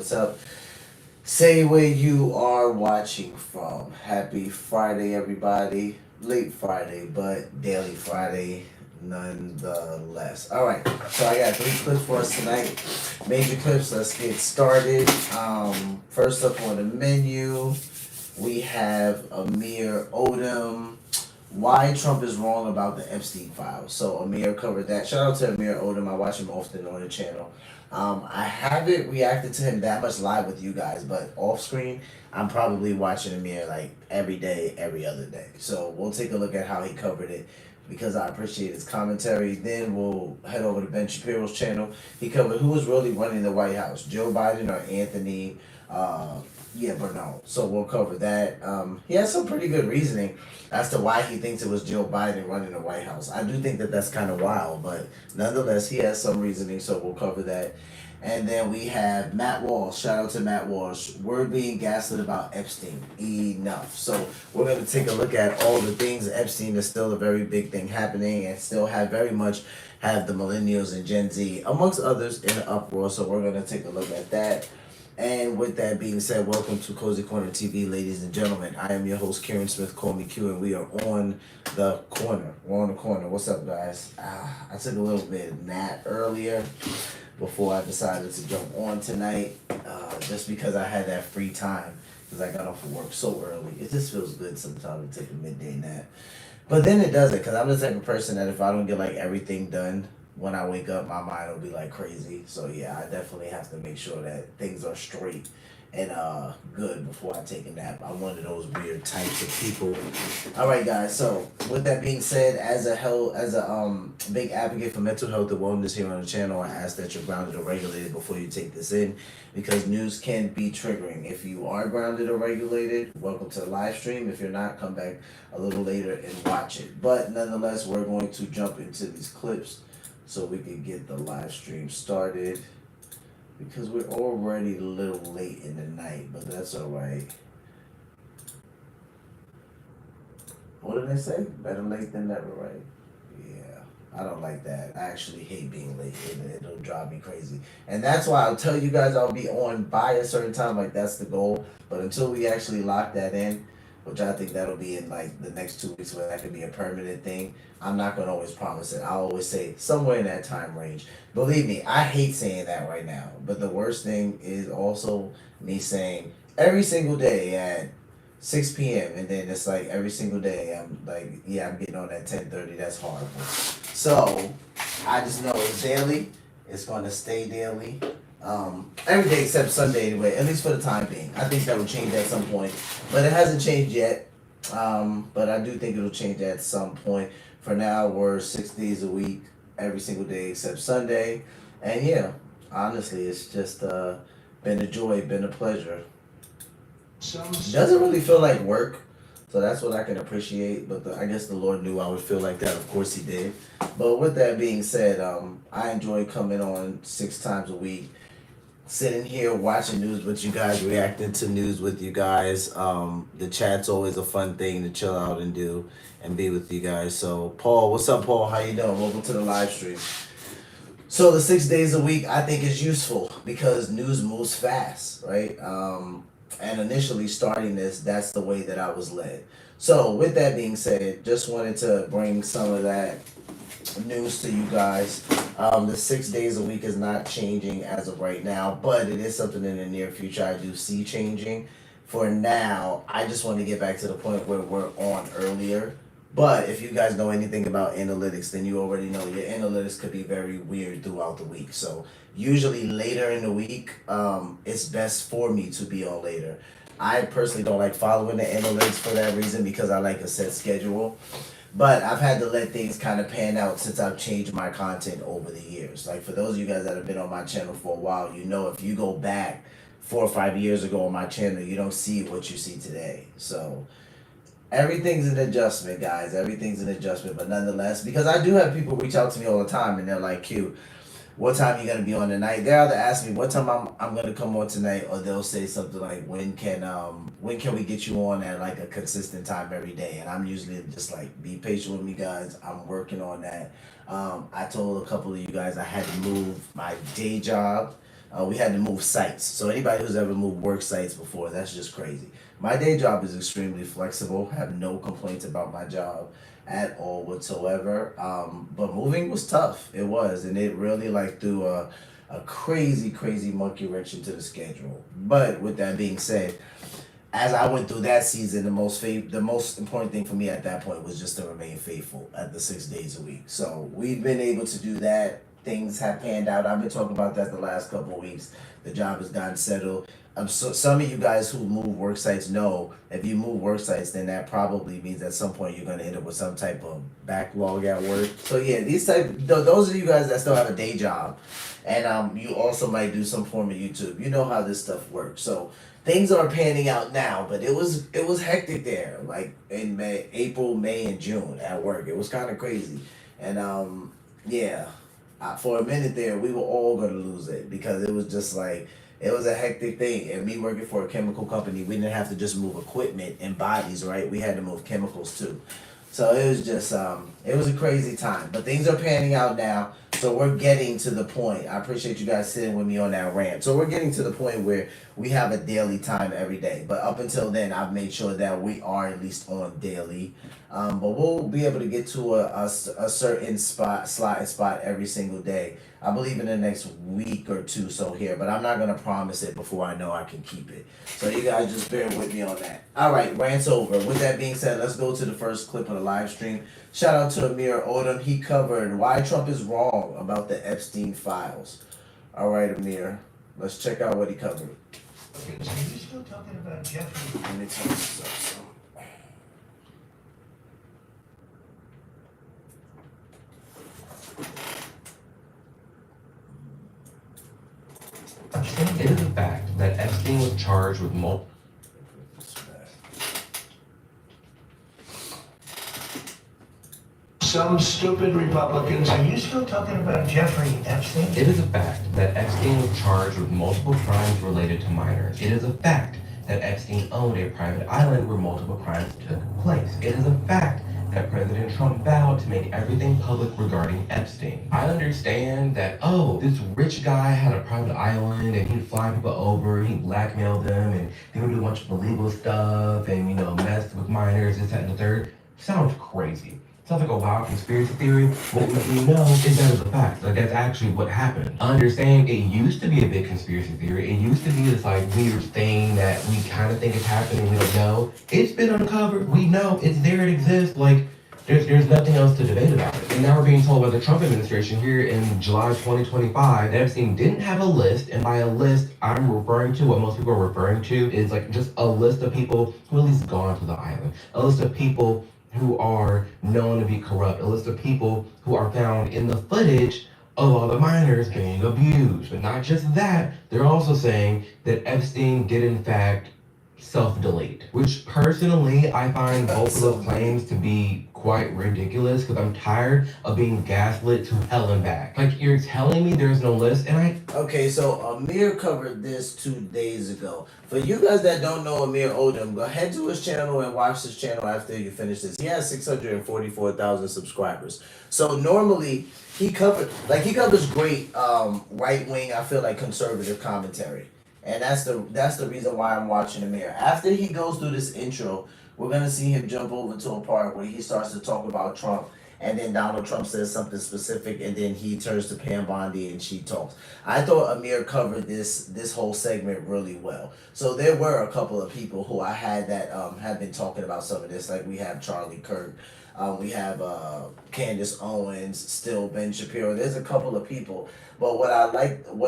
What's up? Say where you are watching from. Happy Friday, everybody. Late Friday, but daily Friday nonetheless. All right, so I got three clips for us tonight. Major clips. Let's get started. First up on the menu, we have Amir Odom. Why Trump is wrong about the Epstein files. So Amir covered that. Shout out to Amir Odom. I watch him often on the channel. I haven't reacted to him that much live with you guys, but off screen, I'm probably watching Amir like every day, every other day. So we'll take a look at how he covered it because I appreciate his commentary. Then we'll head over to Ben Shapiro's channel. He covered who was really running the White House, Joe Biden or Anthony. Bernal. So we'll cover that. He has some pretty good reasoning as to why he thinks it was Joe Biden running the White House. I do think that that's kind of wild, but nonetheless, he has some reasoning, so we'll cover that. And then we have Matt Walsh. Shout out to Matt Walsh. We're being gaslit about Epstein. Enough. So we're going to take a look at all the things. Epstein is still a very big thing happening and still have very much have the millennials and Gen Z, amongst others, in an uproar. So we're going to take a look at that. And with that being said, welcome to Cozy Corner TV, ladies and gentlemen. I am your host, Kieran Smith, call me Q, and we are on the corner. We're on the corner. What's up, guys? I took a little bit of nap earlier before I decided to jump on tonight, just because I had that free time, because I got off of work so early. It just feels good sometimes to take a midday nap. But then it doesn't, because I'm the type of person that if I don't get like everything done when I wake up, my mind will be like crazy. So yeah, I definitely have to make sure that things are straight and good before I take a nap. I'm one of those weird types of people. All right, guys. So with that being said, as a big advocate for mental health and wellness here on the channel, I ask that you're grounded or regulated before you take this in, because news can be triggering. If you are grounded or regulated, welcome to the live stream. If you're not, come back a little later and watch it. But nonetheless, we're going to jump into these clips so we can get the live stream started, because we're already a little late in the night, but that's all right. What did they say? Better late than never, right? Yeah, I don't like that. I actually hate being late. It'll drive me crazy. And that's why I'll tell you guys I'll be on by a certain time. Like, that's the goal. But until we actually lock that in, which I think that'll be in like the next 2 weeks, where that could be a permanent thing, I'm not going to always promise it. I'll always say somewhere in that time range. Believe me, I hate saying that right now. But the worst thing is also me saying every single day at 6 p.m. and then it's like every single day I'm like, yeah, I'm getting on at 10:30. That's horrible. So I just know it's daily. It's going to stay daily. Every day except Sunday anyway, at least for the time being. I think that will change at some point, but it hasn't changed yet. But I do think it'll change at some point. For now, we're 6 days a week, every single day except Sunday. And yeah, honestly, it's just been a joy, been a pleasure. Doesn't really feel like work, so that's what I can appreciate. But I guess the Lord knew I would feel like that. Of course, He did. But with that being said, I enjoy coming on 6 times a week, sitting here watching news with you guys, reacting to news with you guys. The chat's always a fun thing to chill out and do and be with you guys. So, Paul, what's up, Paul? How you doing? Welcome to the live stream. So the 6 days a week I think is useful because news moves fast, right? And initially starting this, that's the way that I was led. So with that being said, just wanted to bring some of that news to you guys. The 6 days a week is not changing as of right now, but it is something in the near future I do see changing. For now, I just want to get back to the point where we're on earlier. But if you guys know anything about analytics, then you already know your analytics could be very weird throughout the week. So usually later in the week, it's best for me to be on later. I personally don't like following the analytics for that reason, because I like a set schedule. But I've had to let things kind of pan out since I've changed my content over the years. Like, for those of you guys that have been on my channel for a while, you know, if you go back 4 or 5 years ago on my channel, you don't see what you see today. So everything's an adjustment, guys. Everything's an adjustment. But nonetheless, because I do have people reach out to me all the time and they're like, Q, what time you gonna be on tonight? They either ask me what time I'm gonna come on tonight, or they'll say something like, when can we get you on at like a consistent time every day? And I'm usually just like, be patient with me, guys. I'm working on that. I told a couple of you guys I had to move my day job We had to move sites. So anybody who's ever moved work sites before, that's just crazy. My day job is extremely flexible. Have no complaints about my job at all whatsoever. But moving was tough. It was, and it really like threw a crazy monkey wrench into the schedule. But with that being said, as I went through that season, the most important thing for me at that point was just to remain faithful at the 6 days a week. So we've been able to do that. Things have panned out. I've been talking about that the last couple of weeks. The job has gotten settled. So some of you guys who move work sites know if you move work sites, then that probably means at some point you're going to end up with some type of backlog at work. So yeah, those of you guys that still have a day job, and you also might do some form of YouTube. You know how this stuff works. So things are panning out now, but it was hectic there, like in April, May, and June at work. It was kind of crazy, and yeah, for a minute there, we were all gonna lose it because it was just like it was a hectic thing. And me working for a chemical company, we didn't have to just move equipment and bodies, right? We had to move chemicals too. So it was just it was a crazy time. But things are panning out now. So we're getting to the point. I appreciate you guys sitting with me on that rant. So we're getting to the point where we have a daily time every day. But up until then, I've made sure that we are at least on daily. But we'll be able to get to a certain slot and spot every single day. I believe in the next week or two so here, but I'm not gonna promise it before I know I can keep it. So you guys just bear with me on that. All right, rant's over. With that being said, let's go to the first clip of the live stream. Shout out to Amir Odom. He covered why Trump is wrong about the Epstein files. All right, Amir, let's check out what he covered. Okay, so you're still talking about Jeffrey. Let me turn this up. So. It is a fact that Epstein was charged with multiple. Some stupid Republicans. Are you still talking about Jeffrey Epstein? It is a fact that Epstein was charged with multiple crimes related to minors. It is a fact that Epstein owned a private island where multiple crimes took place. It is a fact that President Trump vowed to make everything public regarding Epstein. I understand that, oh, this rich guy had a private island and he'd fly people over, he'd blackmail them, and they would do a bunch of illegal stuff and, mess with minors, this, that, and the third. Sounds crazy. Sounds like a wild conspiracy theory. What we know is that is a fact. Like, that's actually what happened. I understand it used to be a big conspiracy theory. It used to be this, weird thing that we kind of think is happening, we don't know. It's been uncovered. We know it's there, it exists. There's nothing else to debate about it. And now we're being told by the Trump administration here in July 2025 that Epstein didn't have a list. And by a list, I'm referring to what most people are referring to is just a list of people who at least gone to the island. A list of people who are known to be corrupt, a list of people who are found in the footage of all the minors being abused. But not just that, they're also saying that Epstein did in fact self-delete, which personally I find both of those claims to be quite ridiculous because I'm tired of being gaslit to hell and back. You're telling me there's no list and I... Okay, so Amir covered this 2 days ago. For you guys that don't know Amir Odom, go head to his channel and watch his channel after you finish this. He has 644,000 subscribers. So normally he covers great right wing, I feel like conservative commentary. And that's the reason why I'm watching Amir. After he goes through this intro, we're gonna see him jump over to a part where he starts to talk about Trump, and then Donald Trump says something specific, and then he turns to Pam Bondi and she talks. I thought Amir covered this whole segment really well. So there were a couple of people who I had that have been talking about some of this. Like we have Charlie Kirk, we have Candace Owens, still Ben Shapiro. There's a couple of people. But what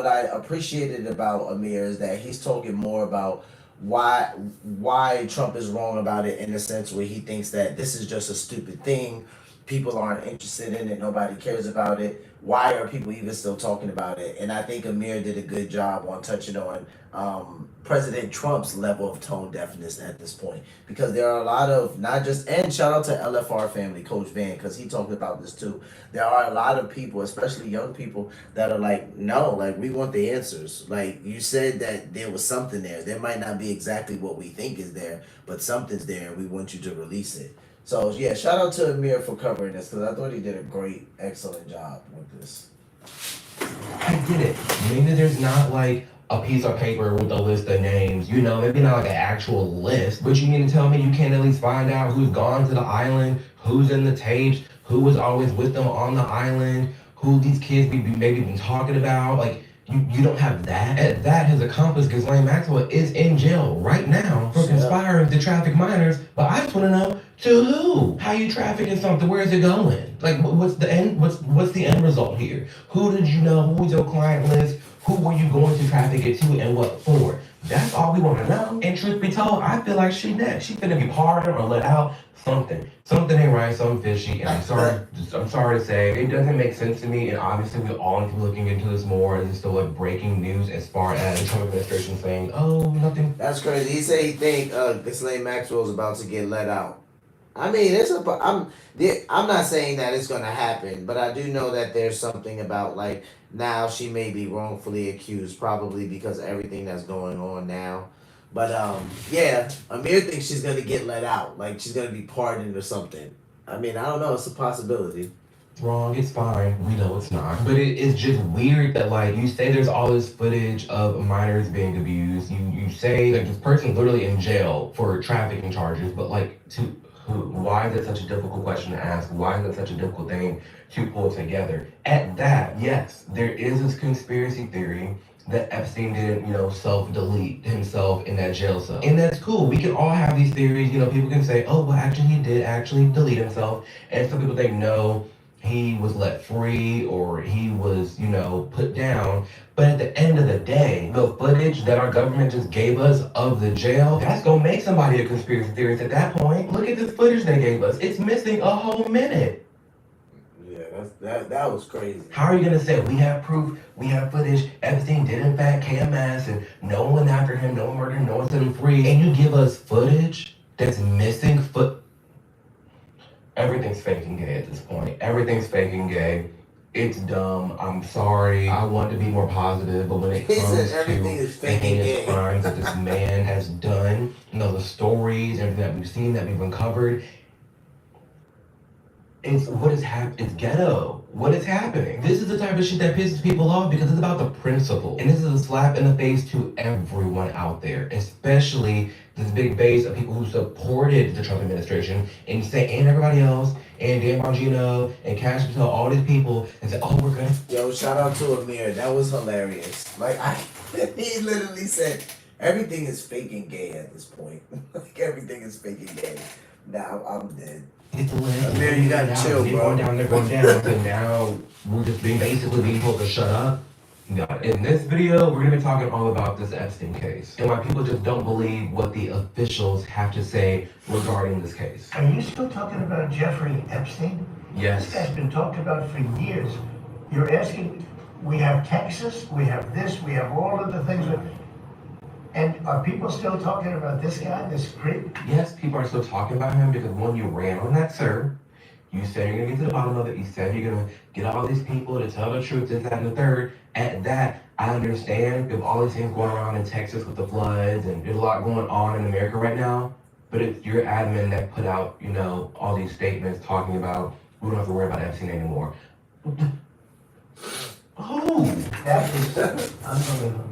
I appreciated about Amir is that he's talking more about why Trump is wrong about it in the sense where he thinks that this is just a stupid thing. People aren't interested in it. Nobody cares about it. Why are people even still talking about it? And I think Amir did a good job on touching on President Trump's level of tone deafness at this point, because there are a lot of and shout out to LFR family, Coach Van, because he talked about this too. There are a lot of people, especially young people, that are like, no, we want the answers. You said that there was something there. There might not be exactly what we think is there, but something's there, and we want you to release it. So yeah, shout out to Amir for covering this because I thought he did a great, excellent job with this. I get it. Maybe there's not like a piece of paper with a list of names, you know, maybe not like an actual list, but you need to tell me you can't at least find out who's gone to the island, who's in the tapes, who was always with them on the island, who these kids maybe been talking about. Like, you don't have that. And that his accomplice, Ghislaine Maxwell, is in jail right now for conspiring to traffic minors. But I just want to know, to who? How you trafficking something? Where is it going? Like, what's the end? What's the end result here? Who did you know? Who was your client list? Who were you going to traffic it to, and what for? That's all we want to know. And truth be told, I feel like she next. She finna be pardoned or let out. Something ain't right. Something fishy. And I'm sorry to say, it doesn't make sense to me. And obviously, we all need to be looking into this more. This is still like breaking news as far as the Trump administration saying, "Oh, nothing." That's crazy. He said he think Ghislaine Maxwell is about to get let out. I mean, I'm not saying that it's gonna happen, but I do know that there's something about like now she may be wrongfully accused, probably because of everything that's going on now. But yeah, Amir thinks she's gonna get let out, like she's gonna be pardoned or something. I mean, I don't know. It's a possibility. Wrong, it's fine. We know it's not. But it's just weird that like you say there's all this footage of minors being abused. You say that this person's literally in jail for trafficking charges, but like to who? Why is it such a difficult question to ask? Why is it such a difficult thing to pull together? At that, yes, there is this conspiracy theory that Epstein didn't, self-delete himself in that jail cell. And that's cool. We can all have these theories. People can say, oh, well, actually, he did actually delete himself. And some people think, no, he was let free or he was, put down. But at the end of the day, the footage that our government just gave us of the jail, that's gonna make somebody a conspiracy theorist at that point. Look at this footage they gave us. It's missing a whole minute. Yeah, that was crazy. How are you gonna say we have proof, we have footage, Epstein did in fact KMS and no one went after him, no one murdered him, no one set him free, and you give us footage that's missing Everything's fake and gay at this point. Everything's fake and gay. It's dumb. I'm sorry. I want to be more positive, but when it He comes said to everything is the fake and heinous gay. crimes that this man has done, the stories, everything that we've seen, that we've uncovered, it's it's ghetto. What is happening? This is the type of shit that pisses people off because it's about the principle. And this is a slap in the face to everyone out there, especially this big base of people who supported the Trump administration and everybody else, and Dan Bongino and Cash Patel, all these people, and say, oh, we're good. Yo, shout out to Amir. That was hilarious. Like, he literally said, everything is fake and gay at this point. Like, everything is fake and gay. Now, I'm dead. It's lit. Amir, you gotta chill, bro. They're going down. So now we're just basically being told to shut up. In this video, we're gonna be talking all about this Epstein case and why people just don't believe what the officials have to say regarding this case. Are you still talking about Jeffrey Epstein? Yes. This guy's been talked about for years. You're asking, we have Texas, we have this, we have all of the things. And are people still talking about this guy, this creep? Yes, people are still talking about him because when you ran on that, sir, you said you're gonna get to the bottom of it. You said you're gonna get all these people to tell the truth, this, that, and the third. At that, I understand if all these things going around in Texas with the floods and there's a lot going on in America right now. But it's your admin that put out, all these statements talking about we don't have to worry about Epstein anymore. Oh, That is unbelievable.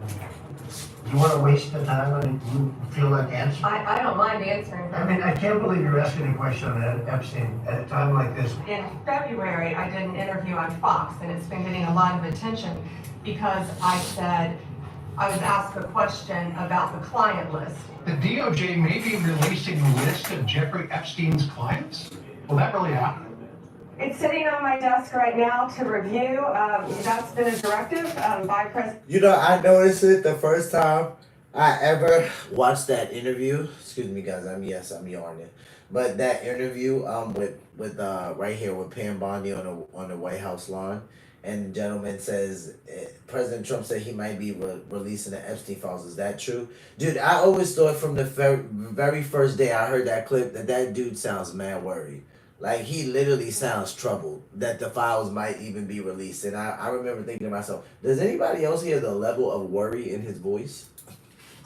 You want to waste the time and you feel like answering? I don't mind answering. I mean, I can't believe you're asking a question on Epstein at a time like this. In February, I did an interview on Fox, and it's been getting a lot of attention because I said, I was asked a question about the client list. The DOJ may be releasing a list of Jeffrey Epstein's clients? Will that really happen? It's sitting on my desk right now to review. That's been a directive by President. I noticed it the first time I ever watched that interview. Excuse me, guys. I'm yawning. But that interview with right here with Pam Bondi on the White House lawn, and the gentleman says President Trump said he might be releasing the Epstein files. Is that true, dude? I always thought from the very first day I heard that clip that dude sounds mad worried. Like, he literally sounds troubled that the files might even be released. And I remember thinking to myself, does anybody else hear the level of worry in his voice?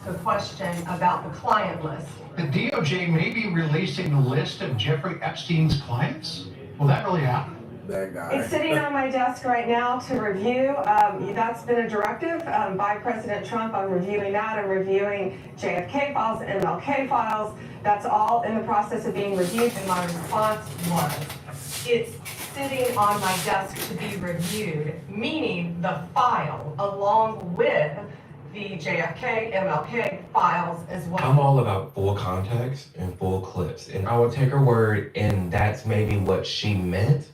The question about the client list. The DOJ may be releasing a list of Jeffrey Epstein's clients? Will that really happen? That guy. It's sitting on my desk right now to review. That's been a directive by President Trump. I'm reviewing that. I'm reviewing JFK files, MLK files. That's all in the process of being reviewed, and my response was, it's sitting on my desk to be reviewed, meaning the file along with the JFK, MLK files as well. I'm all about full context and full clips, and I would take her word, and that's maybe what she meant.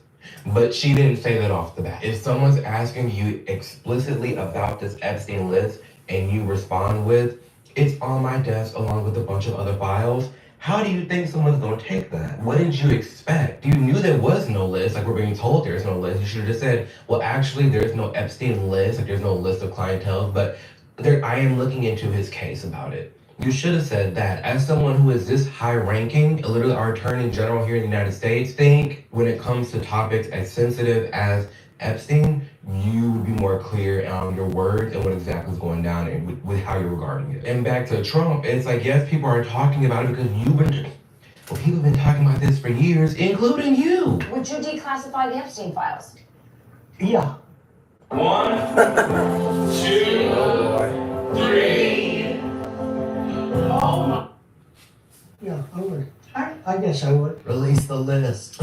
But she didn't say that off the bat. If someone's asking you explicitly about this Epstein list and you respond with, it's on my desk along with a bunch of other files, how do you think someone's gonna take that? What did you expect? You knew there was no list, like we're being told there's no list. You should have just said, well, actually, there's no Epstein list, like there's no list of clientele, but I am looking into his case about it. You should have said that. As someone who is this high ranking, literally our attorney general here in the United States, think when it comes to topics as sensitive as Epstein, you would be more clear on your words and what exactly is going down and with how you're regarding it. And back to Trump, it's like, yes, people are talking about it because people have been talking about this for years, including you. Would you declassify the Epstein files? Yeah. 1, 2, 3. Yeah, I would. I guess I would. Release the list.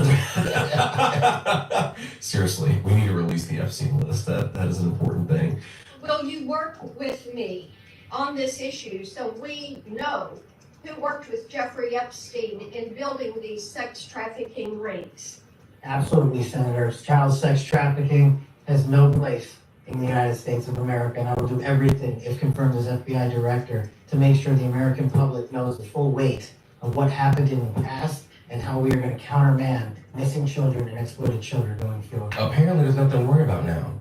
Seriously, we need to release the Epstein list. That is an important thing. Will you work with me on this issue so we know who worked with Jeffrey Epstein in building these sex trafficking rings? Absolutely, Senators. Child sex trafficking has no place in the United States of America, and I will do everything, if confirmed as FBI director, to make sure the American public knows the full weight of what happened in the past and how we are going to countermand missing children and exploited children going forward. Apparently, there's nothing to worry about now.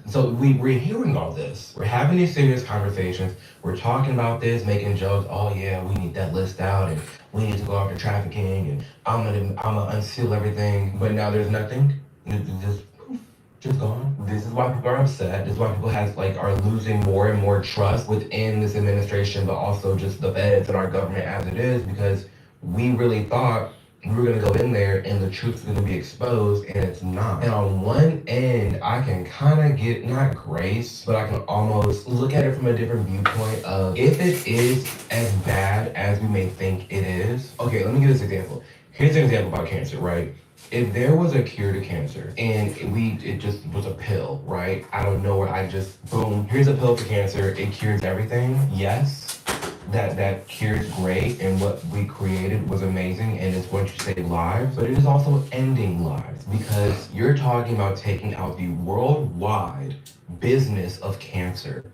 So we're hearing all this. We're having these serious conversations. We're talking about this, making jokes. Oh yeah, we need that list out, and we need to go after trafficking, and I'm gonna unseal everything. But now there's nothing. It's just gone. This is why people are upset. This is why people are losing more and more trust within this administration, but also just the feds and our government as it is, because we really thought we were gonna go in there and the truth is gonna be exposed, and it's not. And on one end, I can kind of get, not grace, but I can almost look at it from a different viewpoint of, if it is as bad as we may think it is. Okay, let me give this example. Here's an example about cancer, right? If there was a cure to cancer and it just was a pill, right? Out of nowhere, boom, here's a pill for cancer, it cures everything. Yes, that cure is great, and what we created was amazing, and it's going to save lives, but it is also ending lives, because you're talking about taking out the worldwide business of cancer.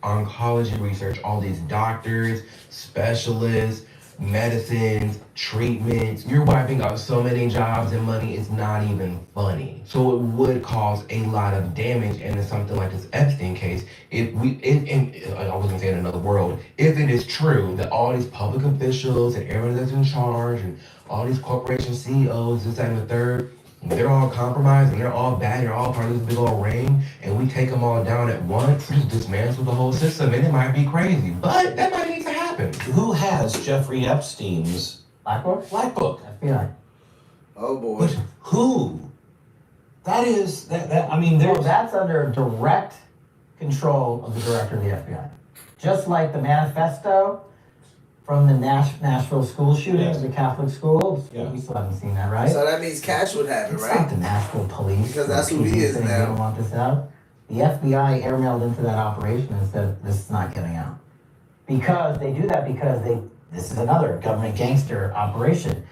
Oncology research, all these doctors, specialists, medicines, treatments, you're wiping out so many jobs and money, it's not even funny. So it would cause a lot of damage, and in something like this Epstein case, I was gonna say in another world, if it is true that all these public officials and everyone that's in charge and all these corporation CEOs, this, that, and the third, they're all compromised and they're all bad, they're all part of this big old ring, and we take them all down at once, just dismantle the whole system, and it might be crazy, but that might need to happen. Who has Jeffrey Epstein's Black Book? Black Book? FBI. Oh boy. But who? That is Well, there's that's under direct control of the director of the FBI. Just like the manifesto from the Nashville school shooting Yes. of the Catholic schools. Yeah. We still haven't seen that, right? So that means Cash would have it, It's right? not the Nashville police. Because that's or who he PD is saying now. They don't want this out. The FBI airmailed into that operation and said, this is not getting out. Because they do that because this is another government gangster operation.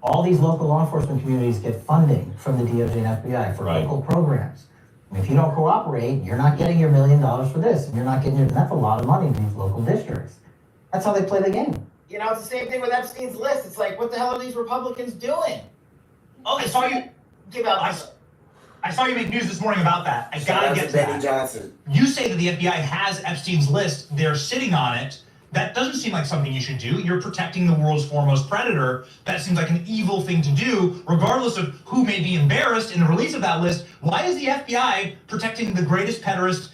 All these local law enforcement communities get funding from the DOJ and FBI for Right. local programs. And if you don't cooperate, you're not getting your $1 million for this, and you're not getting that's a lot of money in these local districts. That's how they play the game. You know, it's the same thing with Epstein's list. It's like, what the hell are these Republicans doing? Oh, I saw you. Give out. I saw you make news this morning about that. I Shout gotta out get to to Benny that. Johnson. You say that the FBI has Epstein's list. They're sitting on it. That doesn't seem like something you should do. You're protecting the world's foremost predator. That seems like an evil thing to do, regardless of who may be embarrassed in the release of that list. Why is the FBI protecting the greatest pederast,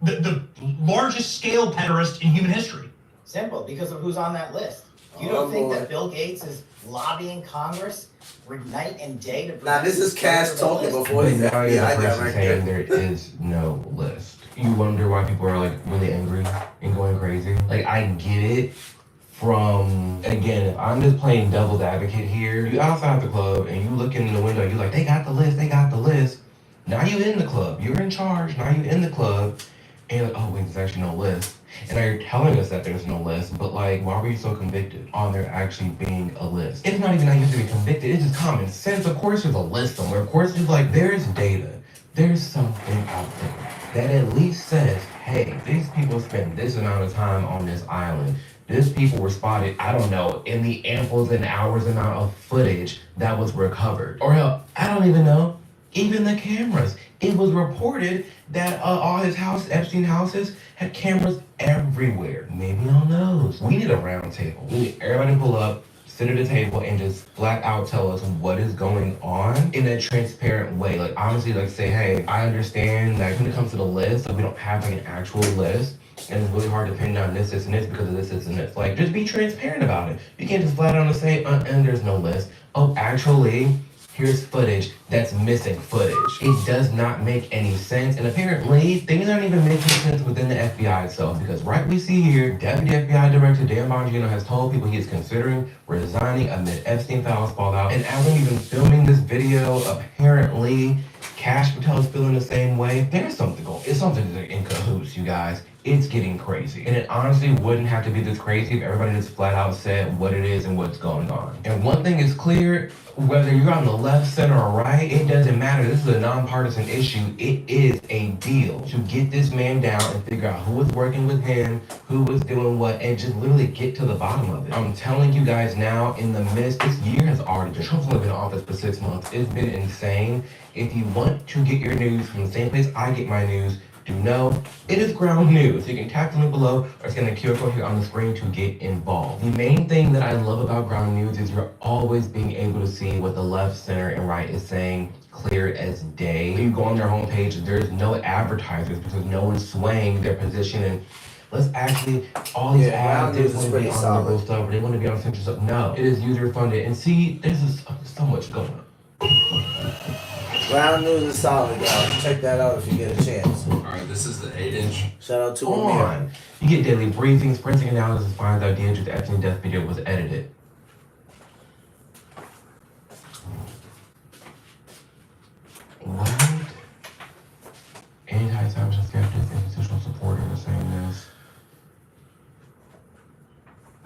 the largest scale pederast in human history? Simple, because of who's on that list. You don't think that Bill Gates is lobbying Congress night and day to? Now this is Cash talking before But he's now you're the FBI person director. saying there is no list. You wonder why people are like really angry and going crazy. Like I get it from, again, if I'm just playing devil's advocate here, you outside the club and you look in the window, you're like, they got the list, they got the list. Now you in the club, you're in charge, now you in the club, and you're like, oh wait, there's actually no list. And now you're telling us that there's no list, but like, why were you so convicted on there actually being a list? It's not even that you have to be convicted, it's just common sense. Of course there's a list somewhere, of course there's like, there's data, there's something out there that at least says, hey, these people spent this amount of time on this island. These people were spotted, I don't know, in the amples and hours amount of footage that was recovered. Or hell, I don't even know, even the cameras. It was reported that all his Epstein houses had cameras everywhere. Maybe on those. We need a round table. We need everybody to pull up, sit at a table, and just flat out tell us what is going on in a transparent way. Like honestly, like say, hey, I understand that when it comes to the list, like, we don't have like an actual list. And it's really hard to pin down this, and this because of this, and this. Like, just be transparent about it. You can't just flat out say, and there's no list. Oh, actually, here's footage that's missing footage. It does not make any sense. And apparently, things aren't even making sense within the FBI itself. Because right we see here, Deputy FBI Director Dan Bongino has told people he is considering resigning amid Epstein files fallout. And as I'm even filming this video, apparently, Cash Patel is feeling the same way. There's something going. It's something in cahoots, you guys. It's getting crazy. And it honestly wouldn't have to be this crazy if everybody just flat out said what it is and what's going on. And one thing is clear, whether you're on the left, center, or right, it doesn't matter. This is a nonpartisan issue. It is a deal to get this man down and figure out who was working with him, who was doing what, and just literally get to the bottom of it. I'm telling you guys now, in the midst, this year has already been, Trump's only been in office for 6 months. It's been insane. If you want to get your news from the same place I get my news, do know it is ground news. You can tap the link below or scan the QR code here on the screen to get involved. The main thing that I love about ground news is you're always being able to see what the left, center, and right is saying clear as day. When you go on their homepage, there's no advertisers because no one's swaying their position and let's actually, all these ads, they want to be on liberal stuff or they want to be on central stuff. No, it is user funded. And see, there's so much going on. Ground news is solid, y'all. Check that out if you get a chance. Alright, this is the 8-inch. Shout out to Amir. You get daily briefings, forensic analysis, finds out DH with the Epstein death video was edited. What? Anti-establishment skeptics, institutional supporters are saying this.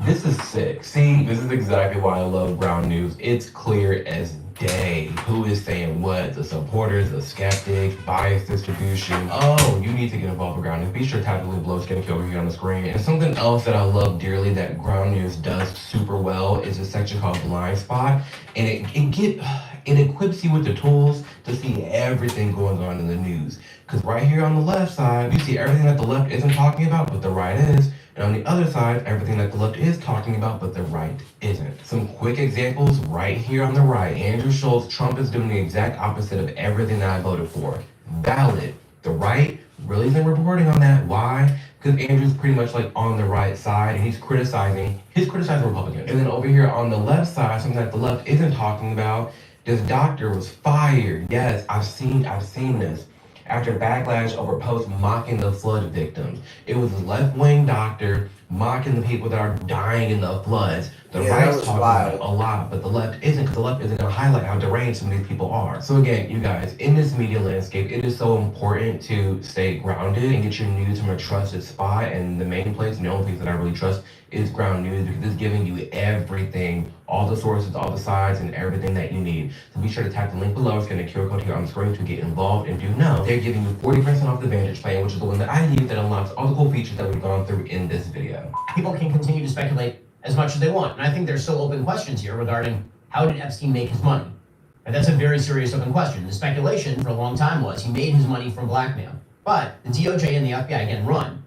This is sick. See, this is exactly why I love ground news. It's clear as day. Who is saying what? The supporters, the skeptics, bias distribution. Oh, you need to get involved with ground news. Be sure to tap the link below, it's getting over here on the screen. And something else that I love dearly that ground news does super well is a section called Blind Spot. And it equips you with the tools to see everything going on in the news. Because right here on the left side, you see everything that the left isn't talking about, but the right is. And on the other side, everything that the left is talking about, but the right isn't. Some quick examples right here on the right. Andrew Schultz, Trump is doing the exact opposite of everything that I voted for. Valid. The right really isn't reporting on that. Why? Because Andrew's pretty much like on the right side and he's criticizing Republicans. And then over here on the left side, something that the left isn't talking about, this doctor was fired. Yes, I've seen this. After backlash over posts mocking the flood victims. It was a left-wing doctor mocking the people that are dying in the floods. The right's talking about it a lot, but the left isn't, because the left isn't going to highlight how deranged some of these people are. So again, you guys, in this media landscape, it is so important to stay grounded and get your news from a trusted spot. And the main place, and the only place that I really trust is ground news, because it's giving you everything, all the sources, all the sides, and everything that you need. So be sure to tap the link below, scan the QR code here on the screen to get involved. And do know they're giving you 40% off the Vantage plan, which is the one that I use that unlocks all the cool features that we've gone through in this video. People can continue to speculate as much as they want. And I think there's still open questions here regarding how did Epstein make his money? And that's a very serious open question. The speculation for a long time was he made his money from blackmail. But the DOJ and the FBI, again, run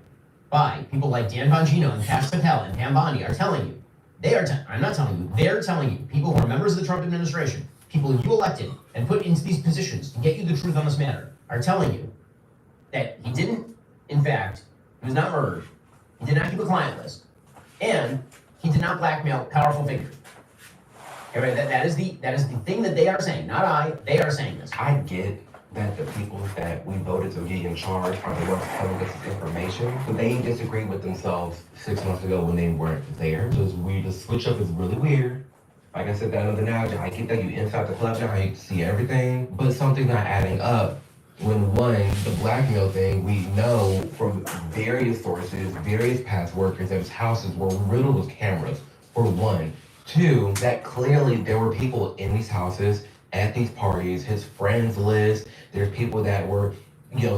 by people like Dan Bongino and Cash Patel and Pam Bondi are telling you, I'm not telling you, they're telling you, people who are members of the Trump administration, people you elected and put into these positions to get you the truth on this matter, are telling you that he didn't, in fact, he was not murdered, he did not keep a client list, and He did not blackmail powerful figures. Okay, that is the thing that they are saying, not I. They are saying this. I get that the people that we voted to be in charge are the ones telling us this information, but they disagree with themselves 6 months ago when they weren't there. So it's weird. The switch up is really weird. Like I said, that other analogy, I get that you inside the club now, you see everything, but something's not adding up. When one, the blackmail thing, we know from various sources, various past workers, that his houses were riddled with cameras, for one. Two, that clearly there were people in these houses at these parties, his friends list, there's people that were,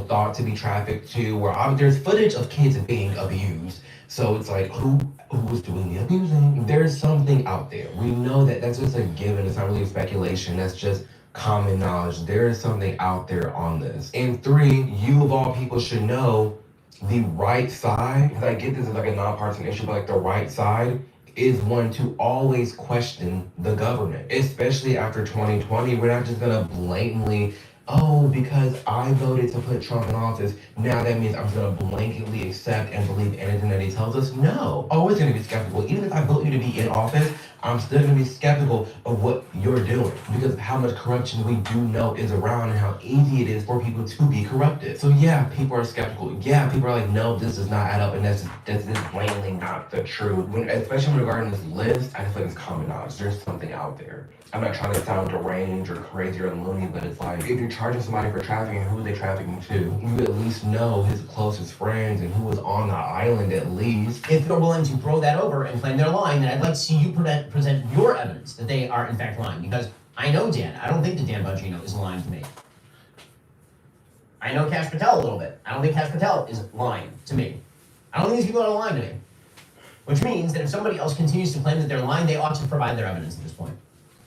thought to be trafficked to, where there's footage of kids being abused. So it's like, who was doing the abusing? There's something out there. We know that that's just a given. It's not really speculation. That's just common knowledge. There is something out there on this. And three, you of all people should know the right side, because I get this as like a nonpartisan issue, but like the right side is one to always question the government, especially after 2020. We're not just gonna blatantly, because I voted to put Trump in office, now that means I'm just gonna blanketly accept and believe anything that he tells us. No, always gonna be skeptical. Even if I vote you to be in office, I'm still gonna be skeptical of what you're doing, because of how much corruption we do know is around and how easy it is for people to be corrupted. So yeah, people are skeptical. Yeah, people are like, no, this does not add up, and that's blatantly not the truth. Especially regarding this list, I just feel like it's common knowledge. There's something out there. I'm not trying to sound deranged or crazy or loony, but it's like, if you're charging somebody for trafficking, who are they trafficking to? You at least know his closest friends and who was on the island at least. If you're willing to throw that over and claim they're lying, then I'd like to see you present your evidence that they are in fact lying. Because I know Dan. I don't think that Dan Bongino is lying to me. I know Kash Patel a little bit. I don't think Kash Patel is lying to me. I don't think these people are lying to me. Which means that if somebody else continues to claim that they're lying, they ought to provide their evidence at this point.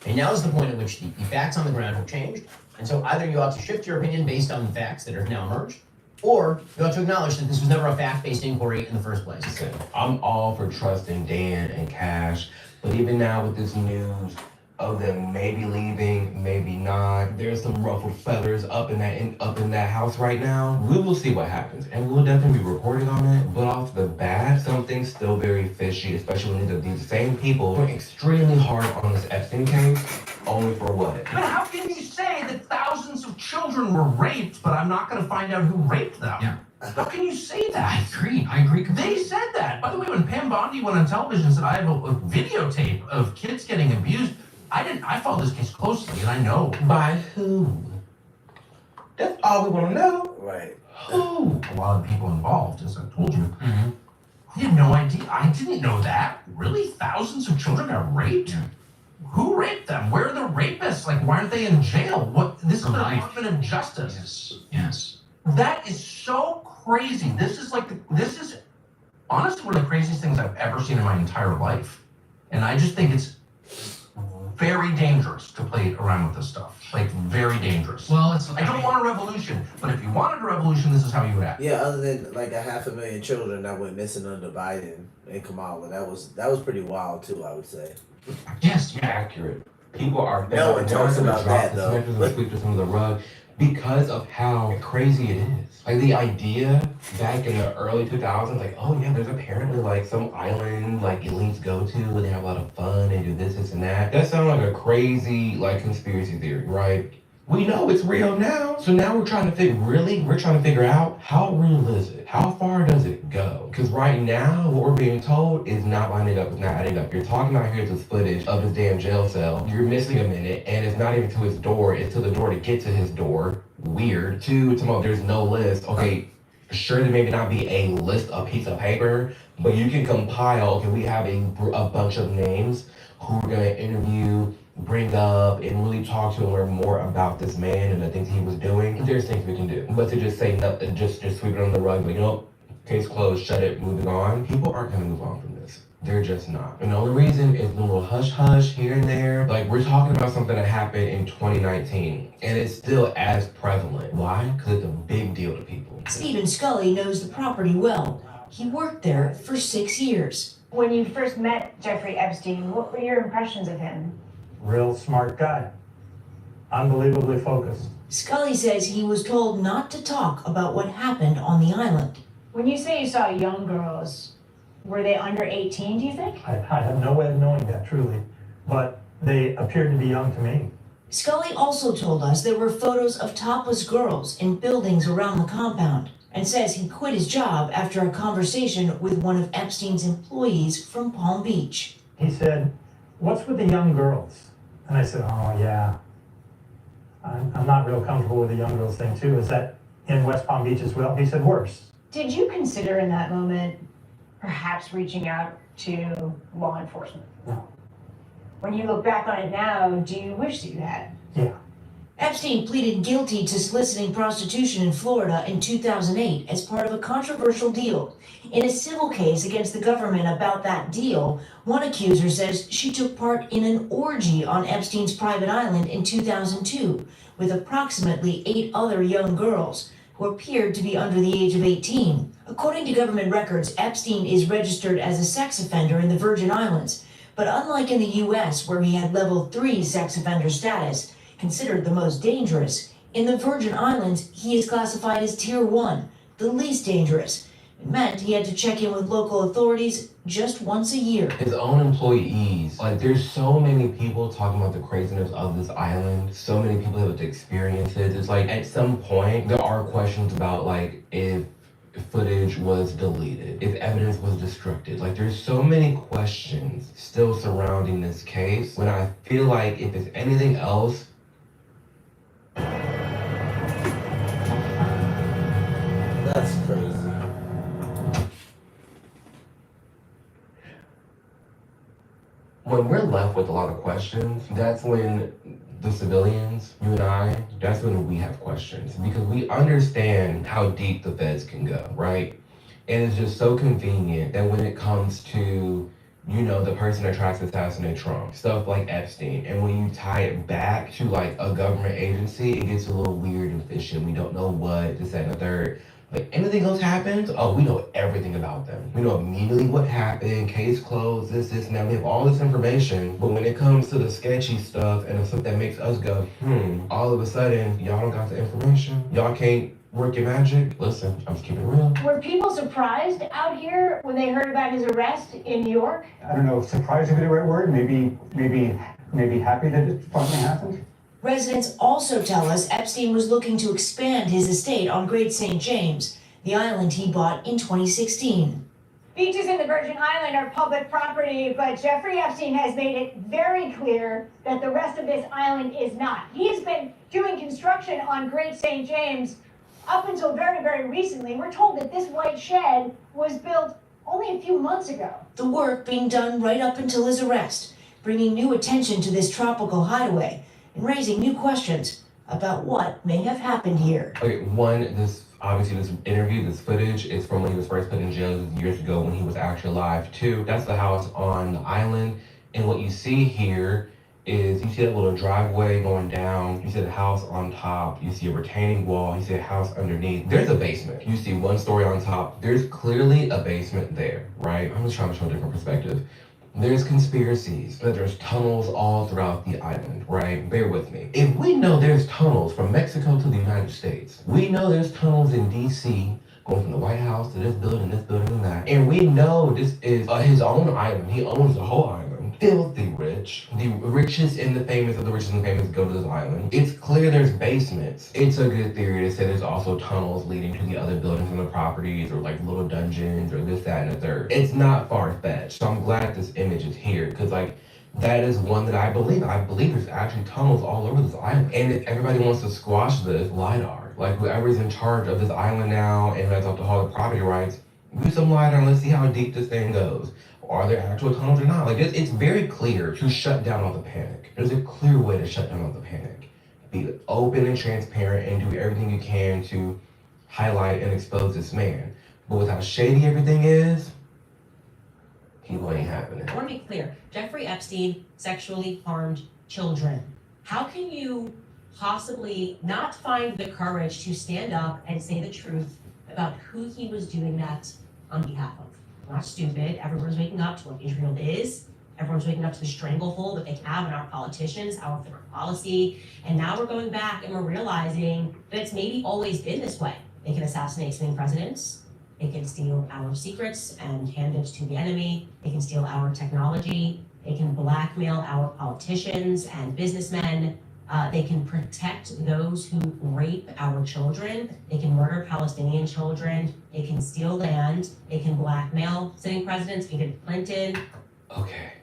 And now is the point at which the facts on the ground have changed. And so either you ought to shift your opinion based on the facts that have now emerged, or you ought to acknowledge that this was never a fact-based inquiry in the first place. Okay. I'm all for trusting Dan and Kash, but even now with this news of them maybe leaving, maybe not, there's some ruffled feathers up in that house right now. We will see what happens, and we'll definitely be reporting on it. But off the bat, something's still very fishy, especially when these same people were extremely hard on this Epstein case, only for what? But how can you say that thousands of children were raped, but I'm not going to find out who raped them? Yeah. How can you say that? I agree completely. They said that. By the way, when Pam Bondi went on television and said, I have a videotape of kids getting abused, I followed this case closely, and I know. By who? That's all we want to know. Right. Who? A lot of people involved, as I told you. Mm-hmm. I had no idea. I didn't know that. Really? Thousands of children got raped? Yeah. Who raped them? Where are the rapists? Like, why aren't they in jail? What? This is the Department of Justice. Yes. That is so crazy. This is honestly one of the craziest things I've ever seen in my entire life. And I just think it's very dangerous to play around with this stuff. Like, very dangerous. Well, I don't want a revolution, but if you wanted a revolution, this is how you would act. Yeah, other than like 500,000 children that went missing under Biden and Kamala, that was pretty wild too, I would say. Yes, yeah. Accurate. People are No one talks about that though. Sweep this under the rug because of how crazy it is. Like the idea back in the early 2000s, like, oh yeah, there's apparently like some island like elites go to where they have a lot of fun and do this and that. That sounds like a crazy like conspiracy theory, right? We know it's real now. So now we're trying to figure out how real is it? How far does it go? Because right now, what we're being told is not lining up, it's not adding up. You're talking about here's this footage of his damn jail cell. You're missing a minute, and it's not even to his door, it's to the door to get to his door. Weird. Two, there's no list. Okay, sure, there may not be a list, a piece of paper, but you can compile, okay, we have a bunch of names who we're gonna interview, bring up, and really talk to and learn more about this man and the things he was doing. There's things we can do. But to just say nothing, just sweep it under the rug, like, case closed, shut it, moving on. People aren't gonna move on from this. They're just not. And the only reason is a little hush-hush here and there. Like, we're talking about something that happened in 2019, and it's still as prevalent. Why? Because it's a big deal to people. Stephen Scully knows the property well. He worked there for 6 years. When you first met Jeffrey Epstein, what were your impressions of him? Real smart guy. Unbelievably focused. Scully says he was told not to talk about what happened on the island. When you say you saw young girls, Were they under 18, do you think? I have no way of knowing that truly, but they appeared to be young to me. Scully also told us there were photos of topless girls in buildings around the compound, and says he quit his job after a conversation with one of Epstein's employees from Palm Beach. He said, "What's with the young girls?" And I said, "Oh yeah, I'm not real comfortable with the young girls thing too. Is that in West Palm Beach as well?" He said, "Worse." Did you consider in that moment perhaps reaching out to law enforcement? No. When you look back on it now, do you wish that you had? Yeah. Epstein pleaded guilty to soliciting prostitution in Florida in 2008 as part of a controversial deal. In a civil case against the government about that deal, one accuser says she took part in an orgy on Epstein's private island in 2002 with approximately 8 other young girls who appeared to be under the age of 18. According to government records, Epstein is registered as a sex offender in the Virgin Islands, but unlike in the US where he had level 3 sex offender status, considered the most dangerous, in the Virgin Islands he is classified as tier 1, the least dangerous. It meant he had to check in with local authorities just once a year. His own employees, like there's so many people talking about the craziness of this island, so many people have experienced it. It's like at some point there are questions about like if footage was deleted, if evidence was destructed. Like there's so many questions still surrounding this case when I feel like if it's anything else, That's crazy. when we're left with a lot of questions, that's when the civilians, you and I, that's when we have questions because we understand how deep the feds can go, right? And it's just so convenient that when it comes to, you know, the person that tries to assassinate Trump, stuff like Epstein, and when you tie it back to like a government agency, it gets a little weird and fishy. We don't know what, this, that, and the third. Like anything else happens, oh, we know everything about them. We know immediately what happened, case closed, this, and that. We have all this information. But when it comes to the sketchy stuff and the stuff that makes us go, all of a sudden, y'all don't got the information. Y'all can't work your magic. Listen, I'm just keeping it real. Were people surprised out here when they heard about his arrest in New York? I don't know if surprised would be the right word. Maybe happy that it finally happened. Residents also tell us Epstein was looking to expand his estate on Great St. James, the island he bought in 2016. Beaches in the Virgin Island are public property, but Jeffrey Epstein has made it very clear that the rest of this island is not. He's been doing construction on Great St. James up until very, very recently. We're told that this white shed was built only a few months ago. The work being done right up until his arrest, bringing new attention to this tropical hideaway and raising new questions about what may have happened here. Okay, this interview, this footage is from when he was first put in jail years ago when he was actually alive. 2, that's the house on the island. And what you see here is you see that little driveway going down, you see the house on top, you see a retaining wall, you see a house underneath. There's a basement. You see one story on top. There's clearly a basement there, right? I'm just trying to show a different perspective. There's conspiracies, but there's tunnels all throughout the island, right? Bear with me. If we know there's tunnels from Mexico to the United States, we know there's tunnels in DC going from the White House to this building, and that, and we know this is his own island. He owns the whole island. Filthy rich. The richest and the famous of the richest and the famous go to this island. It's clear there's basements. It's a good theory to say there's also tunnels leading to the other buildings on the properties or like little dungeons or this, that, and the third. It's not far-fetched. So I'm glad this image is here because like that is one that I believe. I believe there's actually tunnels all over this island. And if everybody wants to squash this, LiDAR. Like whoever's in charge of this island now and who has up to hold the property rights, use some LiDAR and let's see how deep this thing goes. Are there actual tunnels or not? Like it's very clear to shut down all the panic. There's a clear way to shut down all the panic. Be open and transparent and do everything you can to highlight and expose this man. But with how shady everything is, people ain't happening. I want to be clear. Jeffrey Epstein sexually harmed children. How can you possibly not find the courage to stand up and say the truth about who he was doing that on behalf of? We're not stupid. Everyone's waking up to what Israel is. Everyone's waking up to the stranglehold that they have in our politicians, our foreign policy. And now we're going back and we're realizing that it's maybe always been this way. They can assassinate sitting presidents. They can steal our secrets and hand it to the enemy. They can steal our technology. They can blackmail our politicians and businessmen. They can protect those who rape our children. They can murder Palestinian children. They can steal land. They can blackmail sitting presidents. They did Clinton. Okay.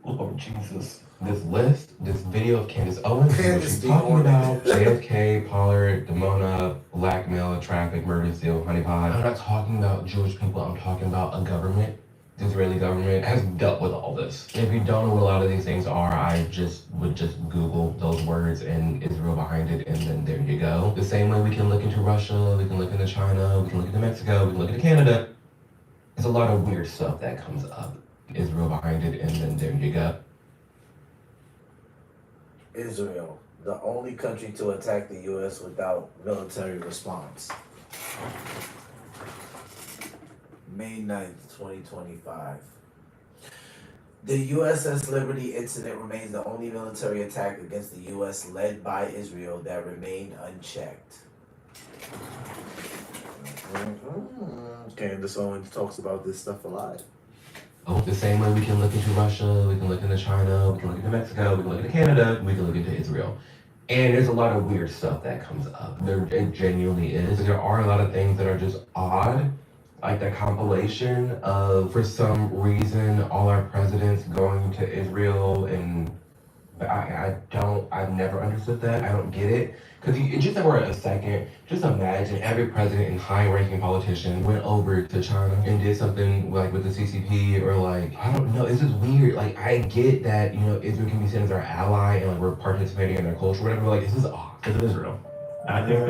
Lord Jesus. This list, this video of Candace Owens, she's talking about JFK, Pollard, Demona, blackmail, traffic, murder, steal, honeypot. I'm not talking about Jewish people, I'm talking about a government. The Israeli government has dealt with all this. If you don't know what a lot of these things are, I would just Google those words and Israel behind it, and then there you go. The same way we can look into Russia, we can look into China, we can look into Mexico, we can look into Canada. There's a lot of weird stuff that comes up. Israel behind it, and then there you go. Israel, the only country to attack the U.S. without military response. May 9th, 2025. The USS Liberty incident remains the only military attack against the U.S. led by Israel that remained unchecked. Candace Owens talks about this stuff a lot. Oh, the same way we can look into Russia, we can look into China, we can look into Mexico, we can look into Canada, we can look into Israel. And there's a lot of weird stuff that comes up. It genuinely is. There are a lot of things that are just odd. Like the compilation of, for some reason, all our presidents going to Israel, and I've never understood that. I don't get it. Because just for a second, just imagine every president and high-ranking politician went over to China and did something like with the CCP, or like, I don't know, it's just weird. Like, I get that, Israel can be seen as our ally and like we're participating in their culture, whatever, but like, this is odd. Because of Israel. I think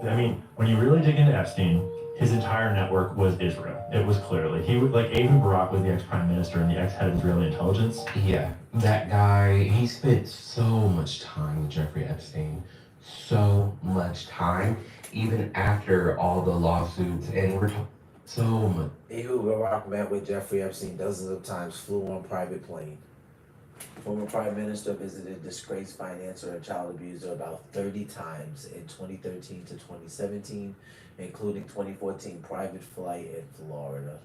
that, when you really dig into Epstein, his entire network was Israel. It was clearly. He would, like, Abu Barak was the ex-prime minister and the ex-head of Israeli intelligence. Yeah, that guy, he spent so much time with Jeffrey Epstein. So much time. Even after all the lawsuits, and we're talking so much. Abu Barak met with Jeffrey Epstein dozens of times, flew on private plane. Former Prime Minister visited disgraced financier and child abuser about 30 times in 2013 to 2017, including 2014 private flight in Florida.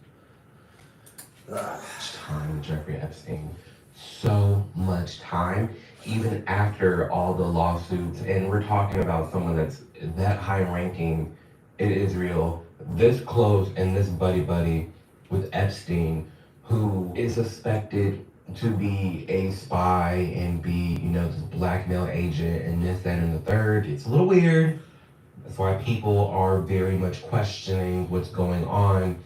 Time with Jeffrey Epstein. So much time. Even after all the lawsuits, and we're talking about someone that's that high ranking in Israel, this close and this buddy with Epstein, who is suspected to be a spy and be, this blackmail agent and this, that, and the third. It's a little weird. That's why people are very much questioning what's going on,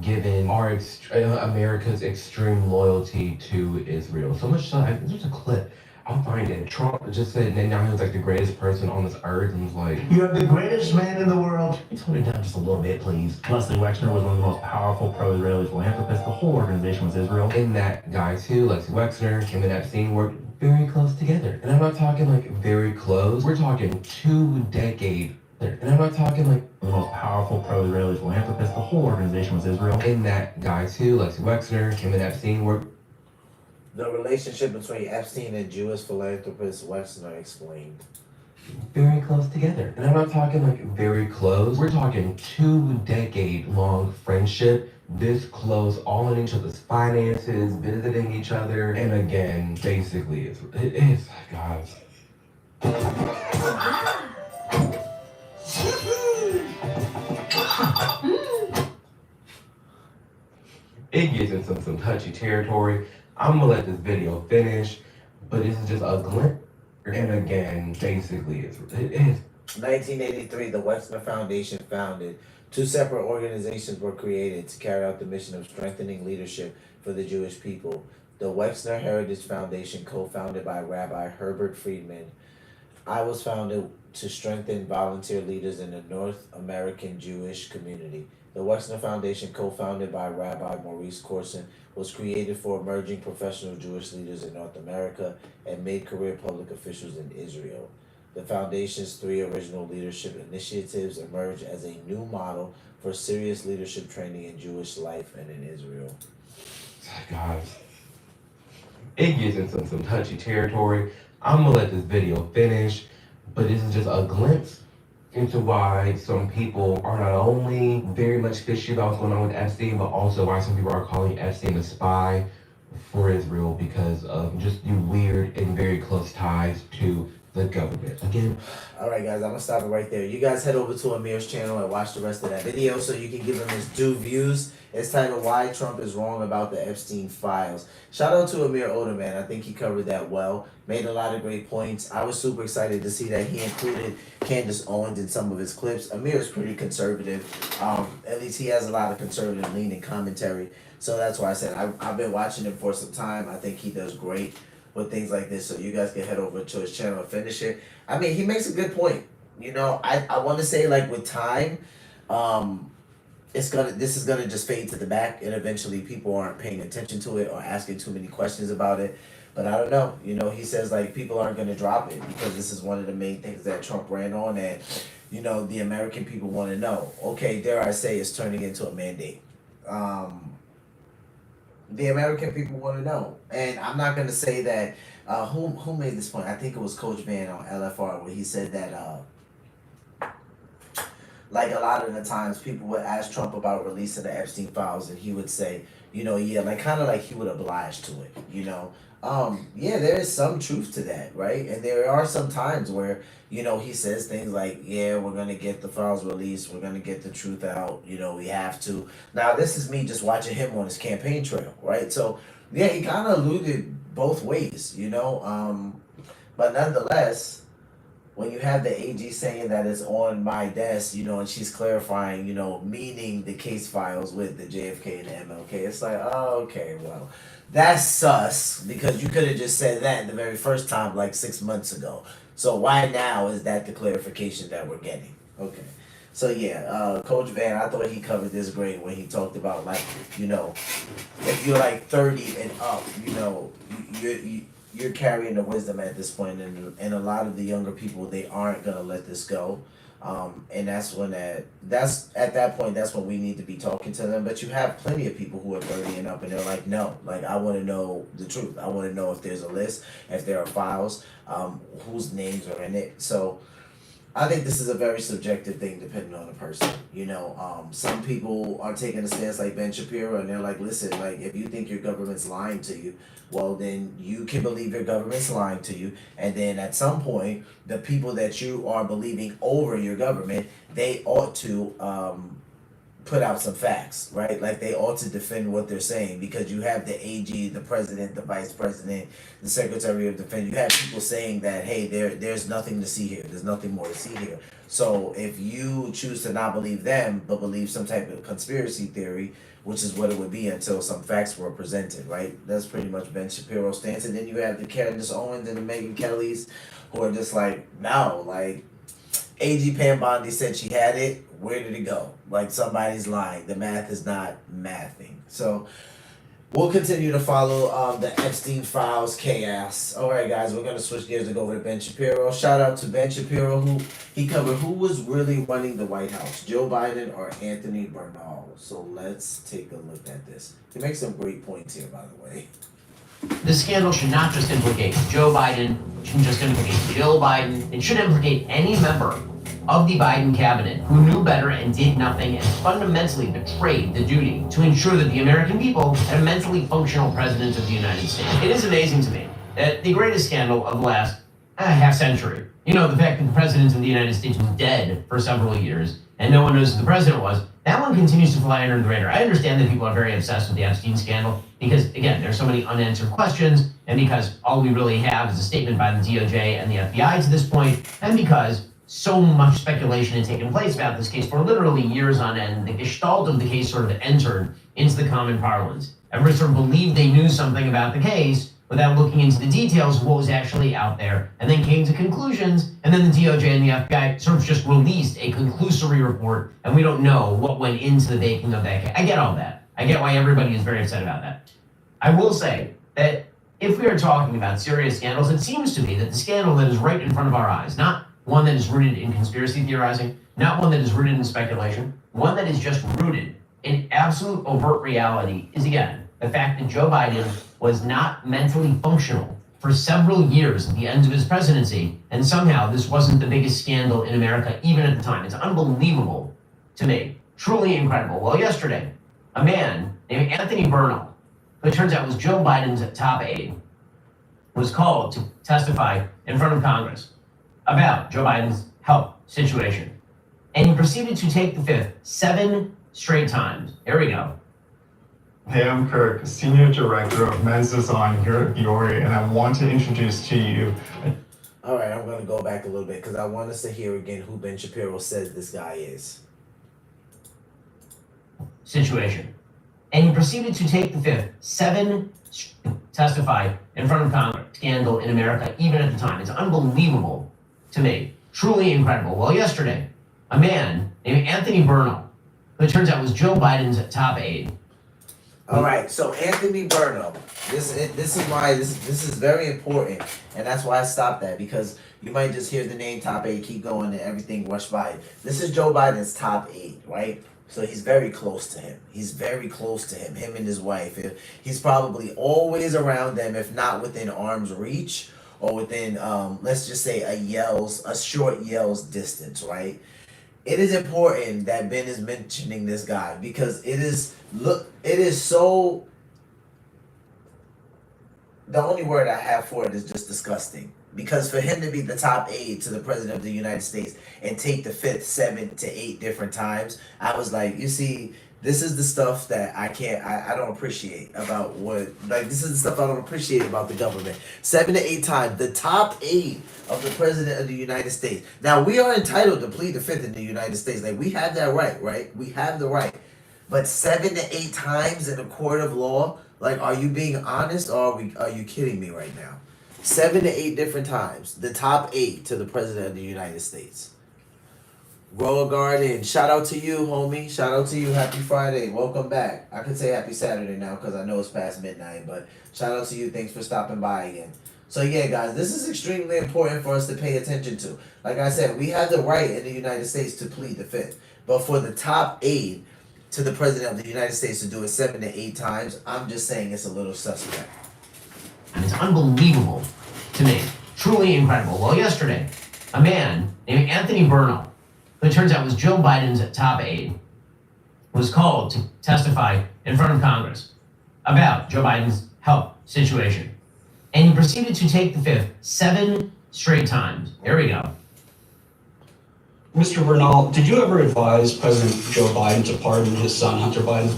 given our America's extreme loyalty to Israel. So much so, there's a clip. I'll find it. Trump just said that now he was like the greatest person on this earth, and was like, "You have the greatest man in the world." Can you tone it down just a little bit, please? Leslie Wexner was one of the most powerful pro-Israeli philanthropists. The whole organization was Israel. And that guy too, Leslie Wexner, him and Epstein worked very close together. And I'm not talking like very close. We're talking 2 decades. And I'm not talking like the most powerful pro-Israeli philanthropist. The whole organization was Israel. And that guy too, Leslie Wexner, him and Epstein worked. The relationship between Epstein and Jewish philanthropist Wexner explained. Very close together. And I'm not talking like very close. We're talking 2-decade-long friendship. This close, all in each other's finances, visiting each other. And again, basically, it's guys. It gets into some touchy territory. I'm gonna let this video finish, but this is just a glimpse. And again, basically, it is. 1983, the Wexner Foundation founded. 2 separate organizations were created to carry out the mission of strengthening leadership for the Jewish people. The Wexner Heritage Foundation, co-founded by Rabbi Herbert Friedman. I was founded to strengthen volunteer leaders in the North American Jewish community. The Wexner Foundation, co-founded by Rabbi Maurice Corson, was created for emerging professional Jewish leaders in North America and mid-career public officials in Israel. The Foundation's 3 original leadership initiatives emerged as a new model for serious leadership training in Jewish life and in Israel. Guys, it gets into some touchy territory. I'm gonna let this video finish, but this is just a glimpse into why some people are not only very much fishy about what's going on with Epstein, but also why some people are calling Epstein a spy for Israel because of just the weird and very close ties to the government. Again. All right, guys, I'm gonna stop it right there. You guys head over to Amir's channel and watch the rest of that video so you can give him his due views. It's titled "Why Trump is Wrong About the Epstein Files." Shout out to Amir Oderman. I think he covered that well. Made a lot of great points. I was super excited to see that he included Candace Owens in some of his clips. Amir is pretty conservative. At least he has a lot of conservative leaning commentary. So that's why I said I've been watching him for some time. I think he does great with things like this, so you guys can head over to his channel and finish it. I mean, he makes a good point. You know, I want to say, like, with time, this is gonna just fade to the back, and eventually people aren't paying attention to it or asking too many questions about it. But I don't know. You know, he says, like, people aren't gonna drop it because this is one of the main things that Trump ran on, and you know, the American people want to know. Okay, dare I say, it's turning into a mandate. The American people want to know, and I'm not gonna say that. Who made this point? I think it was Coach Van on LFR where he said that like a lot of the times people would ask Trump about releasing the Epstein files, and he would say, you know, yeah, like kind of like he would oblige to it, you know. Yeah, there is some truth to that, right? And there are some times where, you know, he says things like, yeah, we're gonna get the files released, we're gonna get the truth out, you know, we have to. Now, this is me just watching him on his campaign trail, right? So, yeah, he kind of alluded both ways, you know. But nonetheless, when you have the AG saying that it's on my desk, you know, and she's clarifying, you know, meaning the case files with the JFK and the MLK, it's like, oh, okay, well, that's sus, because you could have just said that the very first time, like 6 months ago. So why now is that the clarification that we're getting? Okay. So yeah, Coach Van, I thought he covered this great when he talked about, like, you know, if you're like 30 and up, you know, you're carrying the wisdom at this point, and a lot of the younger people, they aren't gonna let this go. And that's when at that point, that's when we need to be talking to them. But you have plenty of people who are 30 and up, and they're like, no, like, I want to know the truth. I want to know if there's a list, if there are files, whose names are in it. So I think this is a very subjective thing depending on the person. You know, some people are taking a stance like Ben Shapiro, and they're like, listen, like, if you think your government's lying to you, well, then you can believe your government's lying to you. And then at some point, the people that you are believing over your government, they ought to put out some facts, right? Like, they ought to defend what they're saying, because you have the AG, the president, the vice president, the secretary of defense. You have people saying that, hey, there's nothing to see here. There's nothing more to see here. So if you choose to not believe them, but believe some type of conspiracy theory, which is what it would be until some facts were presented, right? That's pretty much Ben Shapiro's stance. And then you have the Candace Owens and the Megyn Kellys who are just like, no, like, AG Pam Bondi said she had it. Where did it go? Like, somebody's lying. The math is not mathing. So we'll continue to follow the Epstein files chaos. All right, guys, we're gonna switch gears and go over to Ben Shapiro. Shout out to Ben Shapiro, who he covered who was really running the White House, Joe Biden or Anthony Bernal. So let's take a look at this. He makes some great points here, by the way. This scandal should not just implicate Joe Biden, it shouldn't just implicate Jill Biden, it should implicate any member of the Biden cabinet who knew better and did nothing and fundamentally betrayed the duty to ensure that the American people had a mentally functional president of the United States. It is amazing to me that the greatest scandal of the last half century, you know, the fact that the president of the United States was dead for several years and no one knows who the president was, that one continues to fly under the radar. I understand that people are very obsessed with the Epstein scandal because, again, there's so many unanswered questions, and because all we really have is a statement by the DOJ and the FBI to this point, and because so much speculation had taken place about this case for literally years on end. The gestalt of the case sort of entered into the common parlance. Everyone sort of believed they knew something about the case without looking into the details of what was actually out there, and then came to conclusions, and then the DOJ and the FBI sort of just released a conclusory report, and we don't know what went into the baking of that case. I get all that. I get why everybody is very upset about that. I will say that if we are talking about serious scandals, it seems to me that the scandal that is right in front of our eyes, not one that is rooted in conspiracy theorizing, not one that is rooted in speculation, one that is just rooted in absolute overt reality, is, again, the fact that Joe Biden was not mentally functional for several years at the end of his presidency, and somehow this wasn't the biggest scandal in America, even at the time. It's unbelievable to me. Truly incredible. Well, yesterday, a man named Anthony Bernal, who it turns out was Joe Biden's top aide, was called to testify in front of Congress about Joe Biden's health situation. And he proceeded to take the fifth 7 straight times. Here we go. Hey, I'm Kirk, Senior Director of Men's Design here at Biore, and I want to introduce to you. All right, I'm going to go back a little bit because I want us to hear again who Ben Shapiro says this guy is. Situation. And he proceeded to take the fifth 7 testify in front of Congress. Scandal in America, even at the time. It's unbelievable to me. Truly incredible. Well, yesterday, a man named Anthony Bernal, who it turns out was Joe Biden's top aide. All right, so Anthony Bernal, this is why this is very important, and that's why I stopped that, because you might just hear the name top aide, keep going, and everything rush by. This is Joe Biden's top aide, right? So he's very close to him. He's very close to him and his wife. He's probably always around them, if not within arm's reach, or within, let's just say a short yell's distance, right? It is important that Ben is mentioning this guy because it is so, the only word I have for it is just disgusting. Because for him to be the top aide to the President of the United States and take the fifth 7 to 8 different times, I was like, you see, this is the stuff that I don't appreciate about this is the stuff I don't appreciate about the government. 7 to 8 times, the top aide of the President of the United States. Now, we are entitled to plead the fifth in the United States. Like, we have that right? We have the right. But 7 to 8 times in a court of law, like, are you being honest or are you kidding me right now? 7 to 8 different times, the top aide to the President of the United States. Royal Garden, shout out to you, homie. Shout out to you. Happy Friday. Welcome back. I could say happy Saturday now because I know it's past midnight, but shout out to you. Thanks for stopping by again. So yeah, guys, this is extremely important for us to pay attention to. Like I said, we have the right in the United States to plead the fifth, but for the top aide to the President of the United States to do it 7 to 8 times, I'm just saying it's a little suspect. And it's unbelievable to me. Truly incredible. Well, yesterday, a man named Anthony Bernal, who it turns out was Joe Biden's top aide, was called to testify in front of Congress about Joe Biden's health situation. And he proceeded to take the fifth 7 straight times. Here we go. Mr. Bernal, did you ever advise President Joe Biden to pardon his son, Hunter Biden?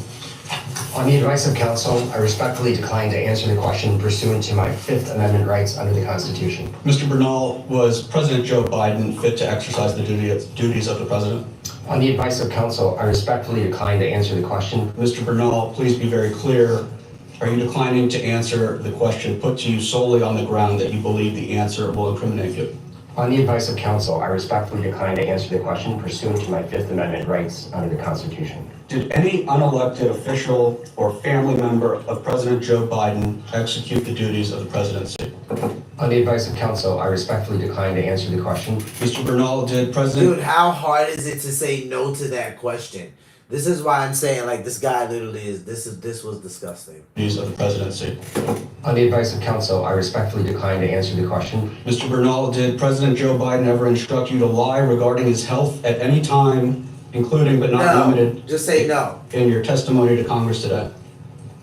On the advice of counsel, I respectfully decline to answer the question pursuant to my Fifth Amendment rights under the Constitution. Mr. Bernal, was President Joe Biden fit to exercise the duties of the president? On the advice of counsel, I respectfully decline to answer the question. Mr. Bernal, please be very clear. Are you declining to answer the question put to you solely on the ground that you believe the answer will incriminate you? On the advice of counsel, I respectfully decline to answer the question pursuant to my Fifth Amendment rights under the Constitution. Did any unelected official or family member of President Joe Biden execute the duties of the presidency? On the advice of counsel, I respectfully decline to answer the question. Mr. Bernal, did President... Dude, how hard is it to say no to that question? This is why I'm saying, like, this guy literally is, this was disgusting. Duties of the presidency. On the advice of counsel, I respectfully decline to answer the question. Mr. Bernal, did President Joe Biden ever instruct you to lie regarding his health at any time, including but not limited? Just say no. In your testimony to Congress today?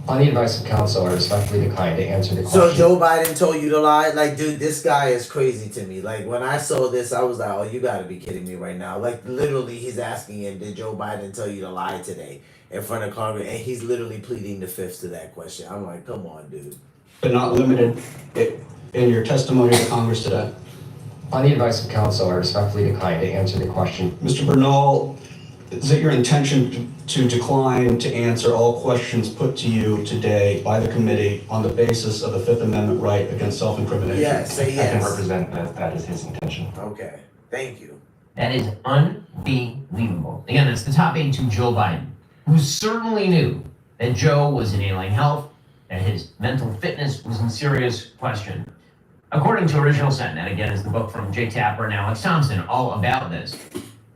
On the advice of counsel, I respectfully decline to answer the question. So Joe Biden told you to lie? Like, dude, this guy is crazy to me. Like, when I saw this, I was like, oh, you gotta be kidding me right now. Like, literally, he's asking him, did Joe Biden tell you to lie today in front of Congress? And he's literally pleading the fifth to that question. I'm like, come on, dude. But not limited in your testimony to Congress today? On the advice of counsel, I respectfully decline to answer the question. Mr. Bernal, is it your intention to decline to answer all questions put to you today by the committee on the basis of the Fifth Amendment right against self-incrimination? Yes, say yes. I can represent that is his intention. Okay, thank you. That is unbelievable. Again, that's the top aide to Joe Biden, who certainly knew that Joe was in ailing health, that his mental fitness was in serious question. According to Original Senate, that again is the book from Jay Tapper and Alex Thompson, all about this.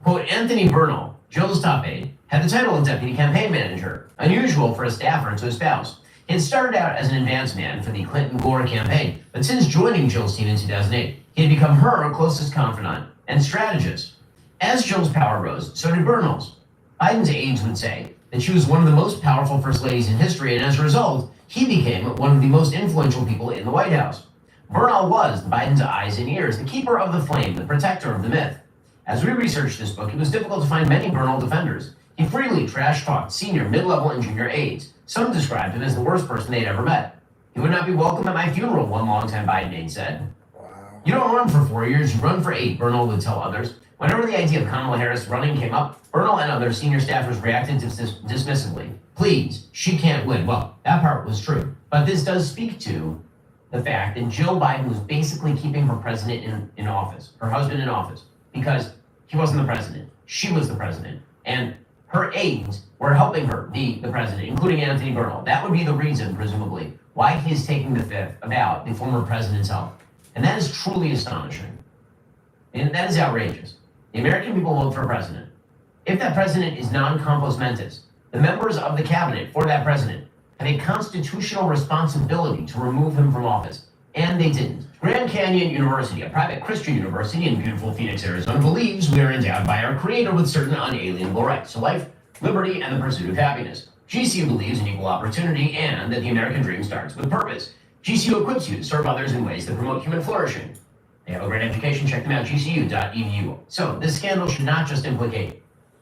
Quote, Anthony Bernal, Joe's top aide, had the title of deputy campaign manager, unusual for a staffer to a spouse. He had started out as an advance man for the Clinton-Gore campaign, but since joining Jill's team in 2008, he had become her closest confidant and strategist. As Jill's power rose, so did Bernal's. Biden's aides would say that she was one of the most powerful first ladies in history, and as a result, he became one of the most influential people in the White House. Bernal was Biden's eyes and ears, the keeper of the flame, the protector of the myth. As we researched this book, it was difficult to find many Bernal defenders. He freely trash-talked senior, mid-level, and junior aides. Some described him as the worst person they'd ever met. He would not be welcome at my funeral, one longtime Biden aide said. You don't run for 4 years, you run for 8, Bernal would tell others. Whenever the idea of Kamala Harris running came up, Bernal and other senior staffers reacted dismissively. Please, she can't win. Well, that part was true. But this does speak to the fact that Jill Biden was basically keeping her president in office, her husband in office, because he wasn't the president. She was the president. And her aides were helping her be the president, including Anthony Bernal. That would be the reason, presumably, why he's taking the fifth about the former president's health. And that is truly astonishing. And that is outrageous. The American people vote for a president. If that president is non-compos mentis, the members of the cabinet for that president have a constitutional responsibility to remove him from office. And they didn't. Grand Canyon University, a private Christian university in beautiful Phoenix, Arizona, believes we are endowed by our Creator with certain unalienable rights to life, liberty, and the pursuit of happiness. GCU believes in equal opportunity and that the American dream starts with purpose. GCU equips you to serve others in ways that promote human flourishing. They have a great education. Check them out, gcu.edu. So this scandal should not just implicate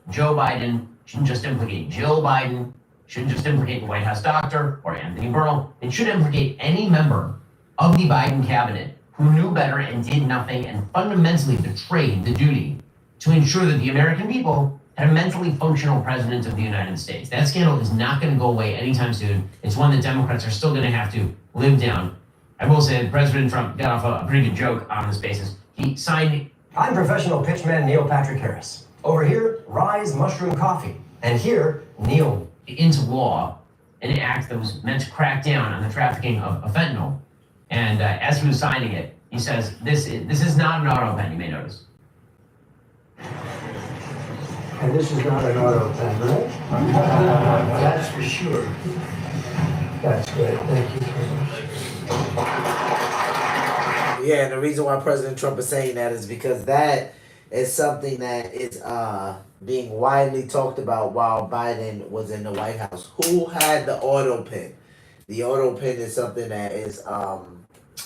Joe Biden, shouldn't just implicate Jill Biden, shouldn't just implicate the White House doctor or Anthony Bernal. It should implicate any member of the Biden cabinet who knew better and did nothing and fundamentally betrayed the duty to ensure that the American people had a mentally functional president of the United States. That scandal is not going to go away anytime soon. It's one that Democrats are still going to have to live down. I will say that President Trump got off a pretty good joke on this basis. He signed... I'm professional pitchman Neil Patrick Harris. Over here, Rise Mushroom Coffee. And here, Neil. Into law an act that was meant to crack down on the trafficking of fentanyl. And as he was signing it, he says, this is not an auto pen, you may notice. And this is not an auto pen, right? That's for sure. That's great. Thank you very much. Yeah, and the reason why President Trump is saying that is because that is something that is being widely talked about while Biden was in the White House. Who had the auto pen? The auto pen is something that is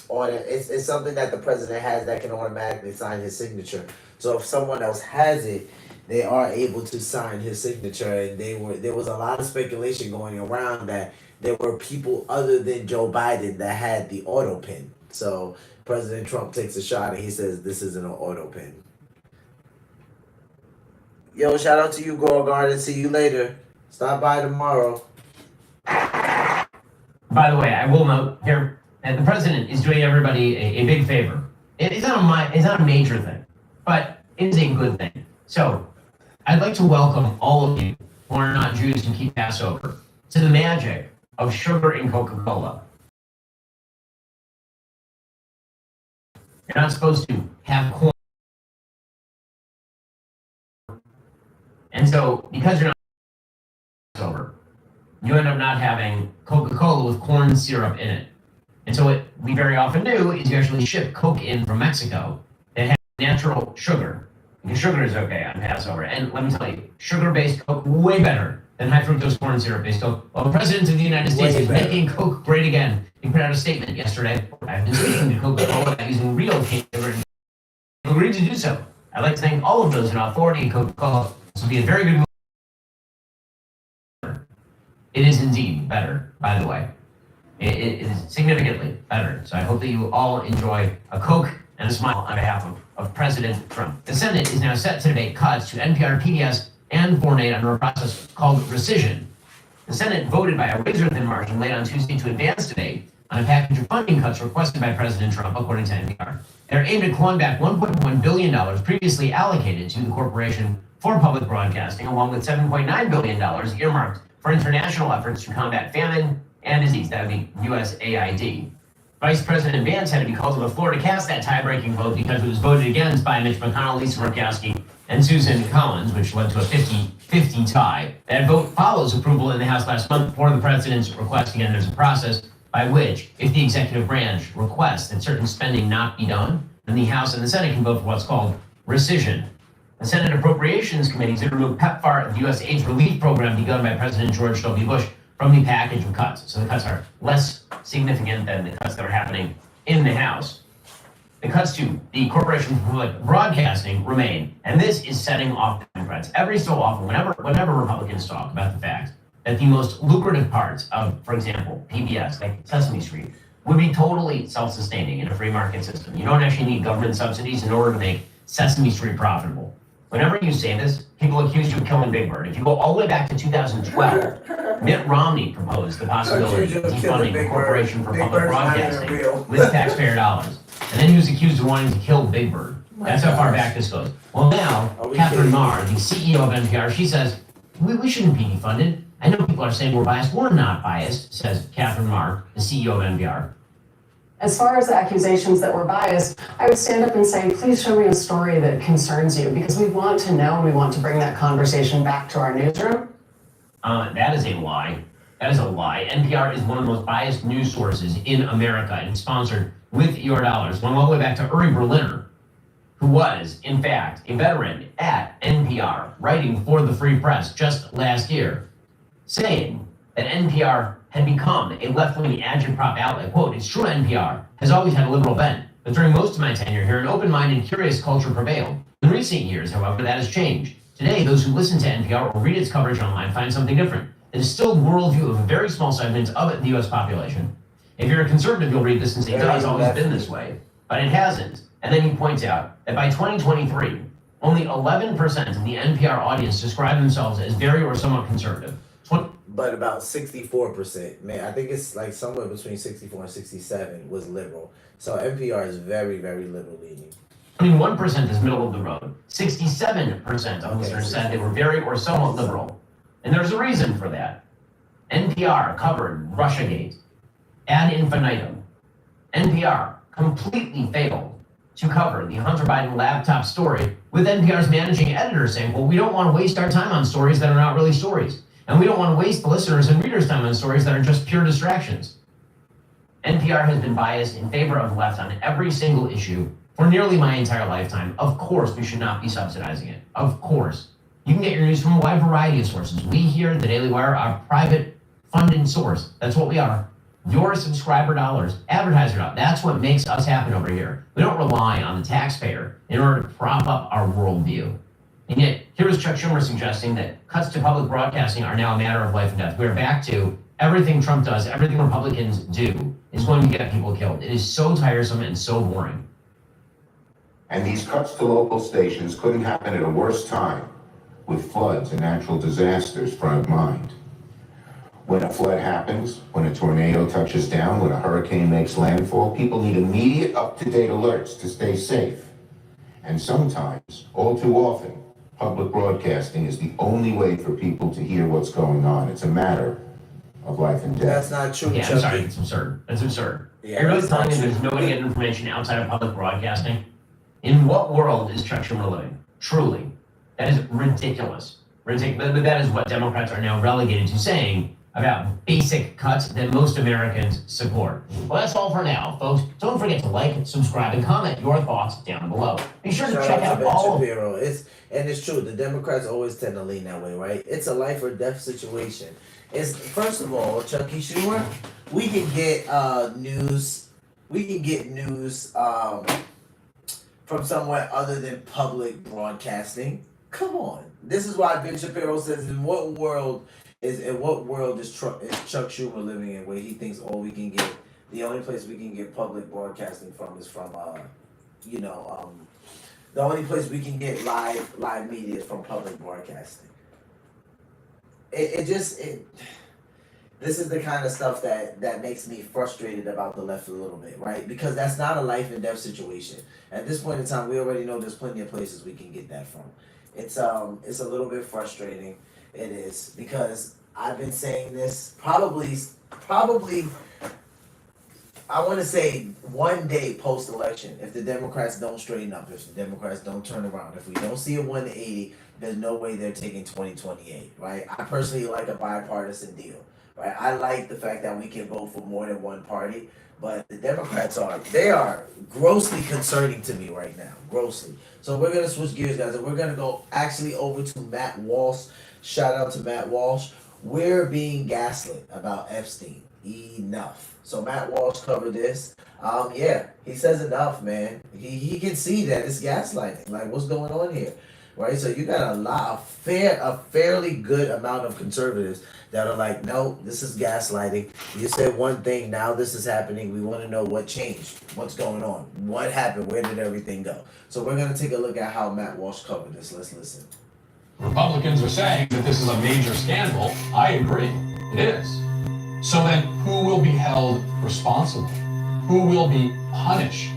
it's something that the president has that can automatically sign his signature. So if someone else has it, they are able to sign his signature. And there was a lot of speculation going around that there were people other than Joe Biden that had the auto pen. So President Trump takes a shot and he says, this isn't an auto pen. Yo, shout out to you, Gore Garden. See you later. Stop by tomorrow. By the way, I will note here that the president is doing everybody a big favor. It's not a major thing, but it is a good thing. So I'd like to welcome all of you who are not Jews and keep Passover to the magic of sugar in Coca-Cola. You're not supposed to have corn. And so, because you're not Passover, you end up not having Coca-Cola with corn syrup in it. And so what we very often do is you actually ship Coke in from Mexico that has natural sugar. Because sugar is okay on Passover. And let me tell you, sugar-based Coke, way better than high fructose corn syrup-based Coke. Well, the President of the United States is making Coke great again. He put out a statement yesterday. I've been speaking to Coca-Cola about using real cane sugar and agreed to do so. I'd like to thank all of those in authority in Coca-Cola. This will be a very good move. It is indeed better, by the way. It is significantly better. So I hope that you all enjoy a Coke and a smile on behalf of President Trump. The Senate is now set to debate cuts to NPR, PBS, and Foreign Aid under a process called rescission. The Senate voted by a razor-thin margin late on Tuesday to advance debate on a package of funding cuts requested by President Trump, according to NPR. They're aimed at clawing back $1.1 billion previously allocated to the corporation for public broadcasting, along with $7.9 billion earmarked for international efforts to combat famine and disease. That would be USAID. Vice President Vance had to be called to the floor to cast that tie-breaking vote because it was voted against by Mitch McConnell, Lisa Murkowski, and Susan Collins, which led to a 50-50 tie. That vote follows approval in the House last month for the president's request. Again, there's a process by which, if the executive branch requests that certain spending not be done, then the House and the Senate can vote for what's called rescission. The Senate Appropriations Committee to remove PEPFAR, the U.S. AIDS relief program begun by President George W. Bush, from the package of cuts. So the cuts are less significant than the cuts that are happening in the House. The cuts to the Corporation for Public Broadcasting remain, and this is setting off Democrats. Every so often, whenever Republicans talk about the fact that the most lucrative parts of, for example, PBS, like Sesame Street, would be totally self-sustaining in a free market system. You don't actually need government subsidies in order to make Sesame Street profitable. Whenever you say this, people accuse you of killing Big Bird. If you go all the way back to 2012, Mitt Romney proposed the possibility of defunding the Corporation for Public Broadcasting with taxpayer dollars. And then he was accused of wanting to kill Big Bird. That's how far back this goes. Well, now, Catherine Marr, the CEO of NPR, she says, we shouldn't be defunded. I know people are saying we're biased. We're not biased, says Catherine Marr, the CEO of NPR. As far as the accusations that we're biased, I would stand up and say, please show me a story that concerns you, because we want to know and we want to bring that conversation back to our newsroom. That is a lie. That is a lie. NPR is one of the most biased news sources in America and sponsored with your dollars, going all the way back to Uri Berliner, who was, in fact, a veteran at NPR, writing for the Free Press just last year, saying that NPR had become a left-wing agitprop outlet. Quote, it's true NPR has always had a liberal bent, but during most of my tenure here, an open-minded, curious culture prevailed. In recent years, however, that has changed. Today, those who listen to NPR or read its coverage online find something different. It is still the worldview of a very small segment of the U.S. population. If you're a conservative, you'll read this and say, no, it's always been this way. But it hasn't. And then he points out that by 2023, only 11% of the NPR audience describe themselves as very or somewhat conservative. But about 64%, man, I think it's like somewhere between 64 and 67 was liberal. So NPR is very, very liberal leaning. 21% is middle of the road. 67% of listeners said they were very or somewhat liberal. And there's a reason for that. NPR covered Russiagate ad infinitum. NPR completely failed to cover the Hunter Biden laptop story, with NPR's managing editor saying, well, we don't want to waste our time on stories that are not really stories. And we don't want to waste the listeners and readers' time on stories that are just pure distractions. NPR has been biased in favor of the left on every single issue for nearly my entire lifetime. Of course, we should not be subsidizing it. Of course. You can get your news from a wide variety of sources. We here at the Daily Wire are a private funded source. That's what we are. Your subscriber dollars, advertiser dollars, that's what makes us happen over here. We don't rely on the taxpayer in order to prop up our worldview. And yet, here is Chuck Schumer suggesting that cuts to public broadcasting are now a matter of life and death. We're back to everything Trump does, everything Republicans do is going to get people killed. It is so tiresome and so boring. And these cuts to local stations couldn't happen at a worse time, with floods and natural disasters front of mind. When a flood happens, when a tornado touches down, when a hurricane makes landfall, people need immediate up-to-date alerts to stay safe. And sometimes, all too often, public broadcasting is the only way for people to hear what's going on. It's a matter of life and death. That's not true, Yeah, I'm sorry, it's absurd. It's absurd. Yeah, You're really it's telling me not there's true. no way to get information outside of public broadcasting? In what world is Chuck Schumer living? Truly. That is ridiculous. Ridiculous. But that is what Democrats are now relegated to saying about basic cuts that most Americans support. Well, that's all for now, folks. Don't forget to like, subscribe, and comment your thoughts down below. Be sure to Shout check out out to Ben all of Shapiro. It's true. The Democrats always tend to lean that way, right? It's a life or death situation. It's first of all, Chucky Schumer, we can get news. We can get news from somewhere other than public broadcasting. Come on. This is why Ben Shapiro says, in what world is Chuck Schumer living in, where he thinks all we can get, the only place we can get public broadcasting from is from the only place we can get live media is from public broadcasting. This is the kind of stuff that makes me frustrated about the left a little bit, right? Because that's not a life and death situation. At this point in time, we already know there's plenty of places we can get that from. It's a little bit frustrating. It is, because I've been saying this probably I want to say one day post-election, if the Democrats don't straighten up, if the Democrats don't turn around, if we don't see a 180, there's no way they're taking 2028, right? I personally like a bipartisan deal, right? I like the fact that we can vote for more than one party, but the Democrats are grossly concerning to me right now, grossly. So we're gonna switch gears, guys, and we're gonna go actually over to Matt Walsh. Shout out to Matt Walsh. We're being gaslit about Epstein. Enough. So Matt Walsh covered this. Yeah, he says enough, man. He can see that it's gaslighting. Like, what's going on here, right? So you got a fairly good amount of conservatives that are like, no, this is gaslighting. You said one thing, now this is happening. We want to know what changed, what's going on, what happened, where did everything go? So we're gonna take a look at how Matt Walsh covered this. Let's listen. Republicans are saying that this is a major scandal. I agree, it is. So then who will be held responsible? Who will be punished?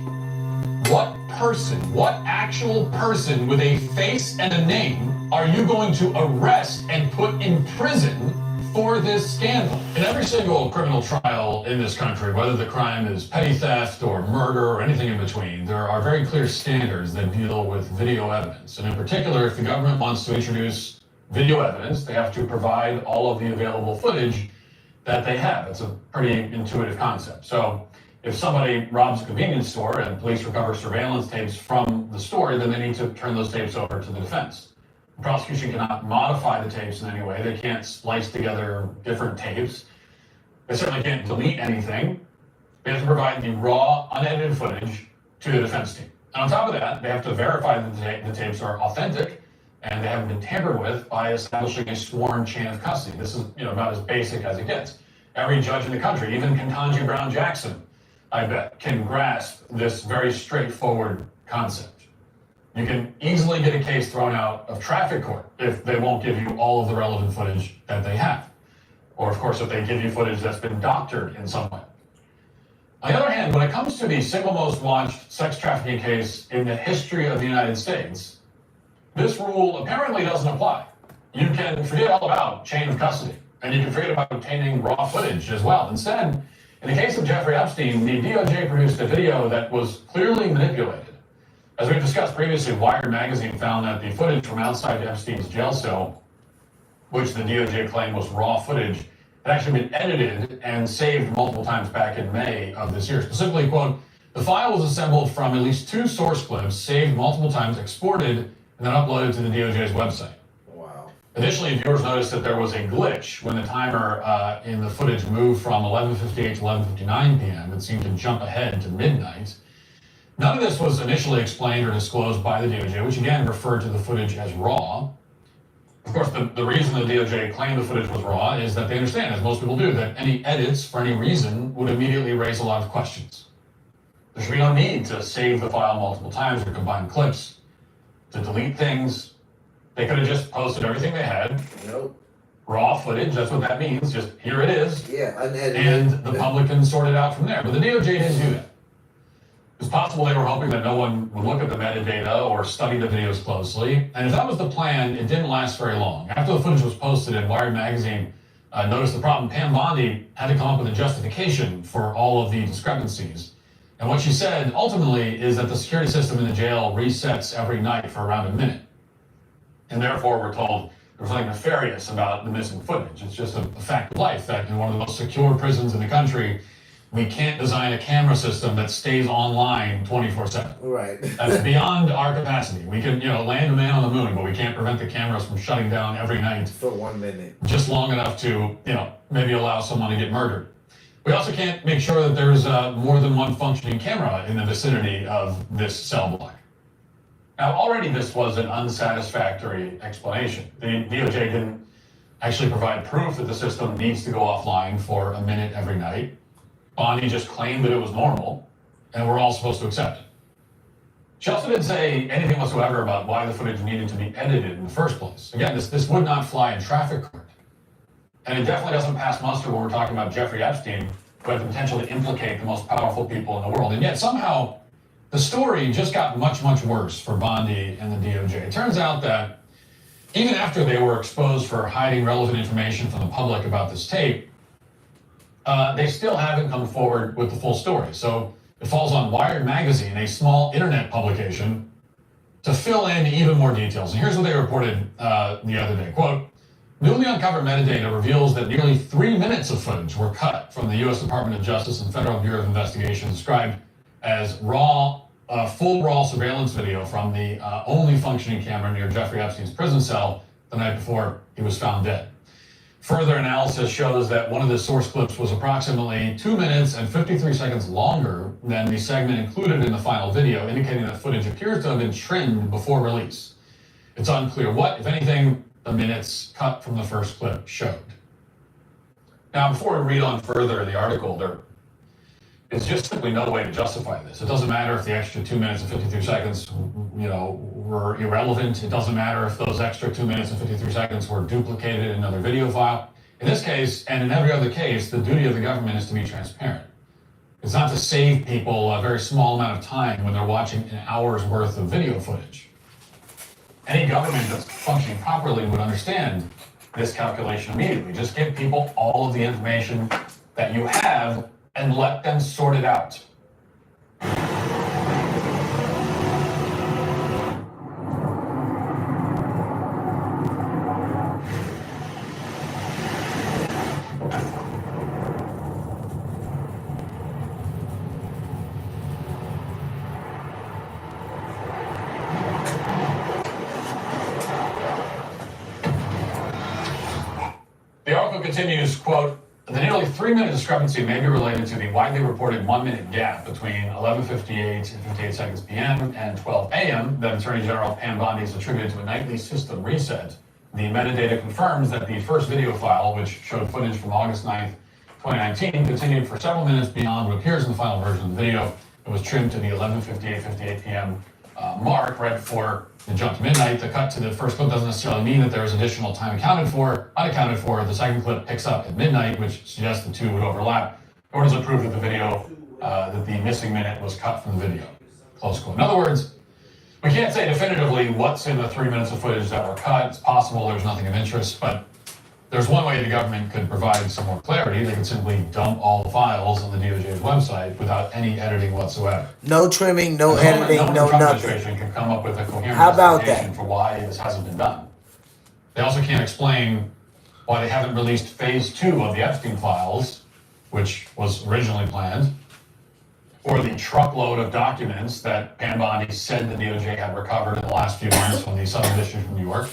What person, what actual person with a face and a name are you going to arrest and put in prison for this scandal? In every single criminal trial in this country, whether the crime is petty theft or murder or anything in between, there are very clear standards that deal with video evidence. And in particular, if the government wants to introduce video evidence, they have to provide all of the available footage that they have. It's a pretty intuitive concept. So if somebody robs a convenience store and police recover surveillance tapes from the store, then they need to turn those tapes over to the defense. The prosecution cannot modify the tapes in any way. They can't splice together different tapes. They certainly can't delete anything. They have to provide the raw, unedited footage to the defense team. And on top of that, they have to verify that the tapes are authentic and they haven't been tampered with by establishing a sworn chain of custody. This is about as basic as it gets. Every judge in the country, even Ketanji Brown Jackson, I bet, can grasp this very straightforward concept. You can easily get a case thrown out of traffic court if they won't give you all of the relevant footage that they have. Or of course, if they give you footage that's been doctored in some way. On the other hand, when it comes to the single most watched sex trafficking case in the history of the United States, this rule apparently doesn't apply. You can forget all about chain of custody, and you can forget about obtaining raw footage as well. Instead, in the case of Jeffrey Epstein, the DOJ produced a video that was clearly manipulated. As we've discussed previously, Wired magazine found that the footage from outside Epstein's jail cell, which the DOJ claimed was raw footage, had actually been edited and saved multiple times back in May of this year. Specifically, quote, the file was assembled from at least 2 source clips, saved multiple times, exported, and then uploaded to the DOJ's website. Wow. Additionally, viewers noticed that there was a glitch when the timer in the footage moved from 11:58 to 11:59 p.m. It seemed to jump ahead to midnight. None of this was initially explained or disclosed by the DOJ, which again referred to the footage as raw. Of course, the reason the DOJ claimed the footage was raw is that they understand, as most people do, that any edits for any reason would immediately raise a lot of questions. There should be no need to save the file multiple times or combine clips, to delete things. They could have just posted everything they had. Nope. Raw footage, that's what that means. Just here it is. Yeah, unedited. And the public can sort it out from there. But the DOJ didn't do that. It's possible they were hoping that no one would look at the metadata or study the videos closely. And if that was the plan, it didn't last very long. After the footage was posted and Wired magazine noticed the problem, Pam Bondi had to come up with a justification for all of the discrepancies. And what she said ultimately is that the security system in the jail resets every night for around a minute. And therefore, we're told there's something nefarious about the missing footage. It's just a fact of life that in one of the most secure prisons in the country, we can't design a camera system that stays online 24/7. Right. That's beyond our capacity. We can, land a man on the moon, but we can't prevent the cameras from shutting down every night for 1 minute. Just long enough to, maybe allow someone to get murdered. We also can't make sure that there's more than one functioning camera in the vicinity of this cell block. Now, already this was an unsatisfactory explanation. The DOJ didn't actually provide proof that the system needs to go offline for a minute every night. Bondi just claimed that it was normal, and we're all supposed to accept it. She also didn't say anything whatsoever about why the footage needed to be edited in the first place. Again, this would not fly in traffic court. And it definitely doesn't pass muster when we're talking about Jeffrey Epstein, who had the potential to implicate the most powerful people in the world. And yet somehow the story just got much, much worse for Bondi and the DOJ. It turns out that even after they were exposed for hiding relevant information from the public about this tape, they still haven't come forward with the full story. So it falls on Wired Magazine, a small internet publication, to fill in even more details. And here's what they reported the other day. Quote, newly uncovered metadata reveals that nearly 3 minutes of footage were cut from the U.S. Department of Justice and Federal Bureau of Investigation, described as full raw surveillance video from the only functioning camera near Jeffrey Epstein's prison cell the night before he was found dead. Further analysis shows that one of the source clips was approximately 2 minutes and 53 seconds longer than the segment included in the final video, indicating that footage appears to have been trimmed before release. It's unclear what, if anything, the minutes cut from the first clip showed. Now, before we read on further in the article, there is just simply no way to justify this. It doesn't matter if the extra 2 minutes and 53 seconds, were irrelevant. It doesn't matter if those extra 2 minutes and 53 seconds were duplicated in another video file. In this case, and in every other case, the duty of the government is to be transparent. It's not to save people a very small amount of time when they're watching an hour's worth of video footage. Any government that's functioning properly would understand this calculation immediately. Just give people all of the information that you have and let them sort it out. The article continues, quote, the nearly 3-minute discrepancy may be related to the widely reported 1-minute gap between 11:58 and 58 seconds p.m. and 12 a.m. that Attorney General Pam Bondi has attributed to a nightly system reset. The metadata confirms that the first video file, which showed footage from August 9th, 2019, continued for several minutes beyond what appears in the final version of the video. It was trimmed to the 11:58 p.m. Mark right before the jump to midnight. The cut to the first clip doesn't necessarily mean that there is additional time unaccounted for. The second clip picks up at midnight, which suggests the two would overlap. Nor does it prove that the video, that the missing minute was cut from the video. Close quote. In other words, we can't say definitively what's in the 3 minutes of footage that were cut. It's possible there's nothing of interest, but there's one way the government could provide some more clarity. They could simply dump all the files on the DOJ's website without any editing whatsoever. No trimming, no editing, no Trump nothing. administration can come up with a coherent How about justification that? for why this hasn't been done. They also can't explain why they haven't released phase 2 of the Epstein files, which was originally planned, or the truckload of documents that Pam Bondi said the DOJ had recovered in the last few months from the Southern District of New York.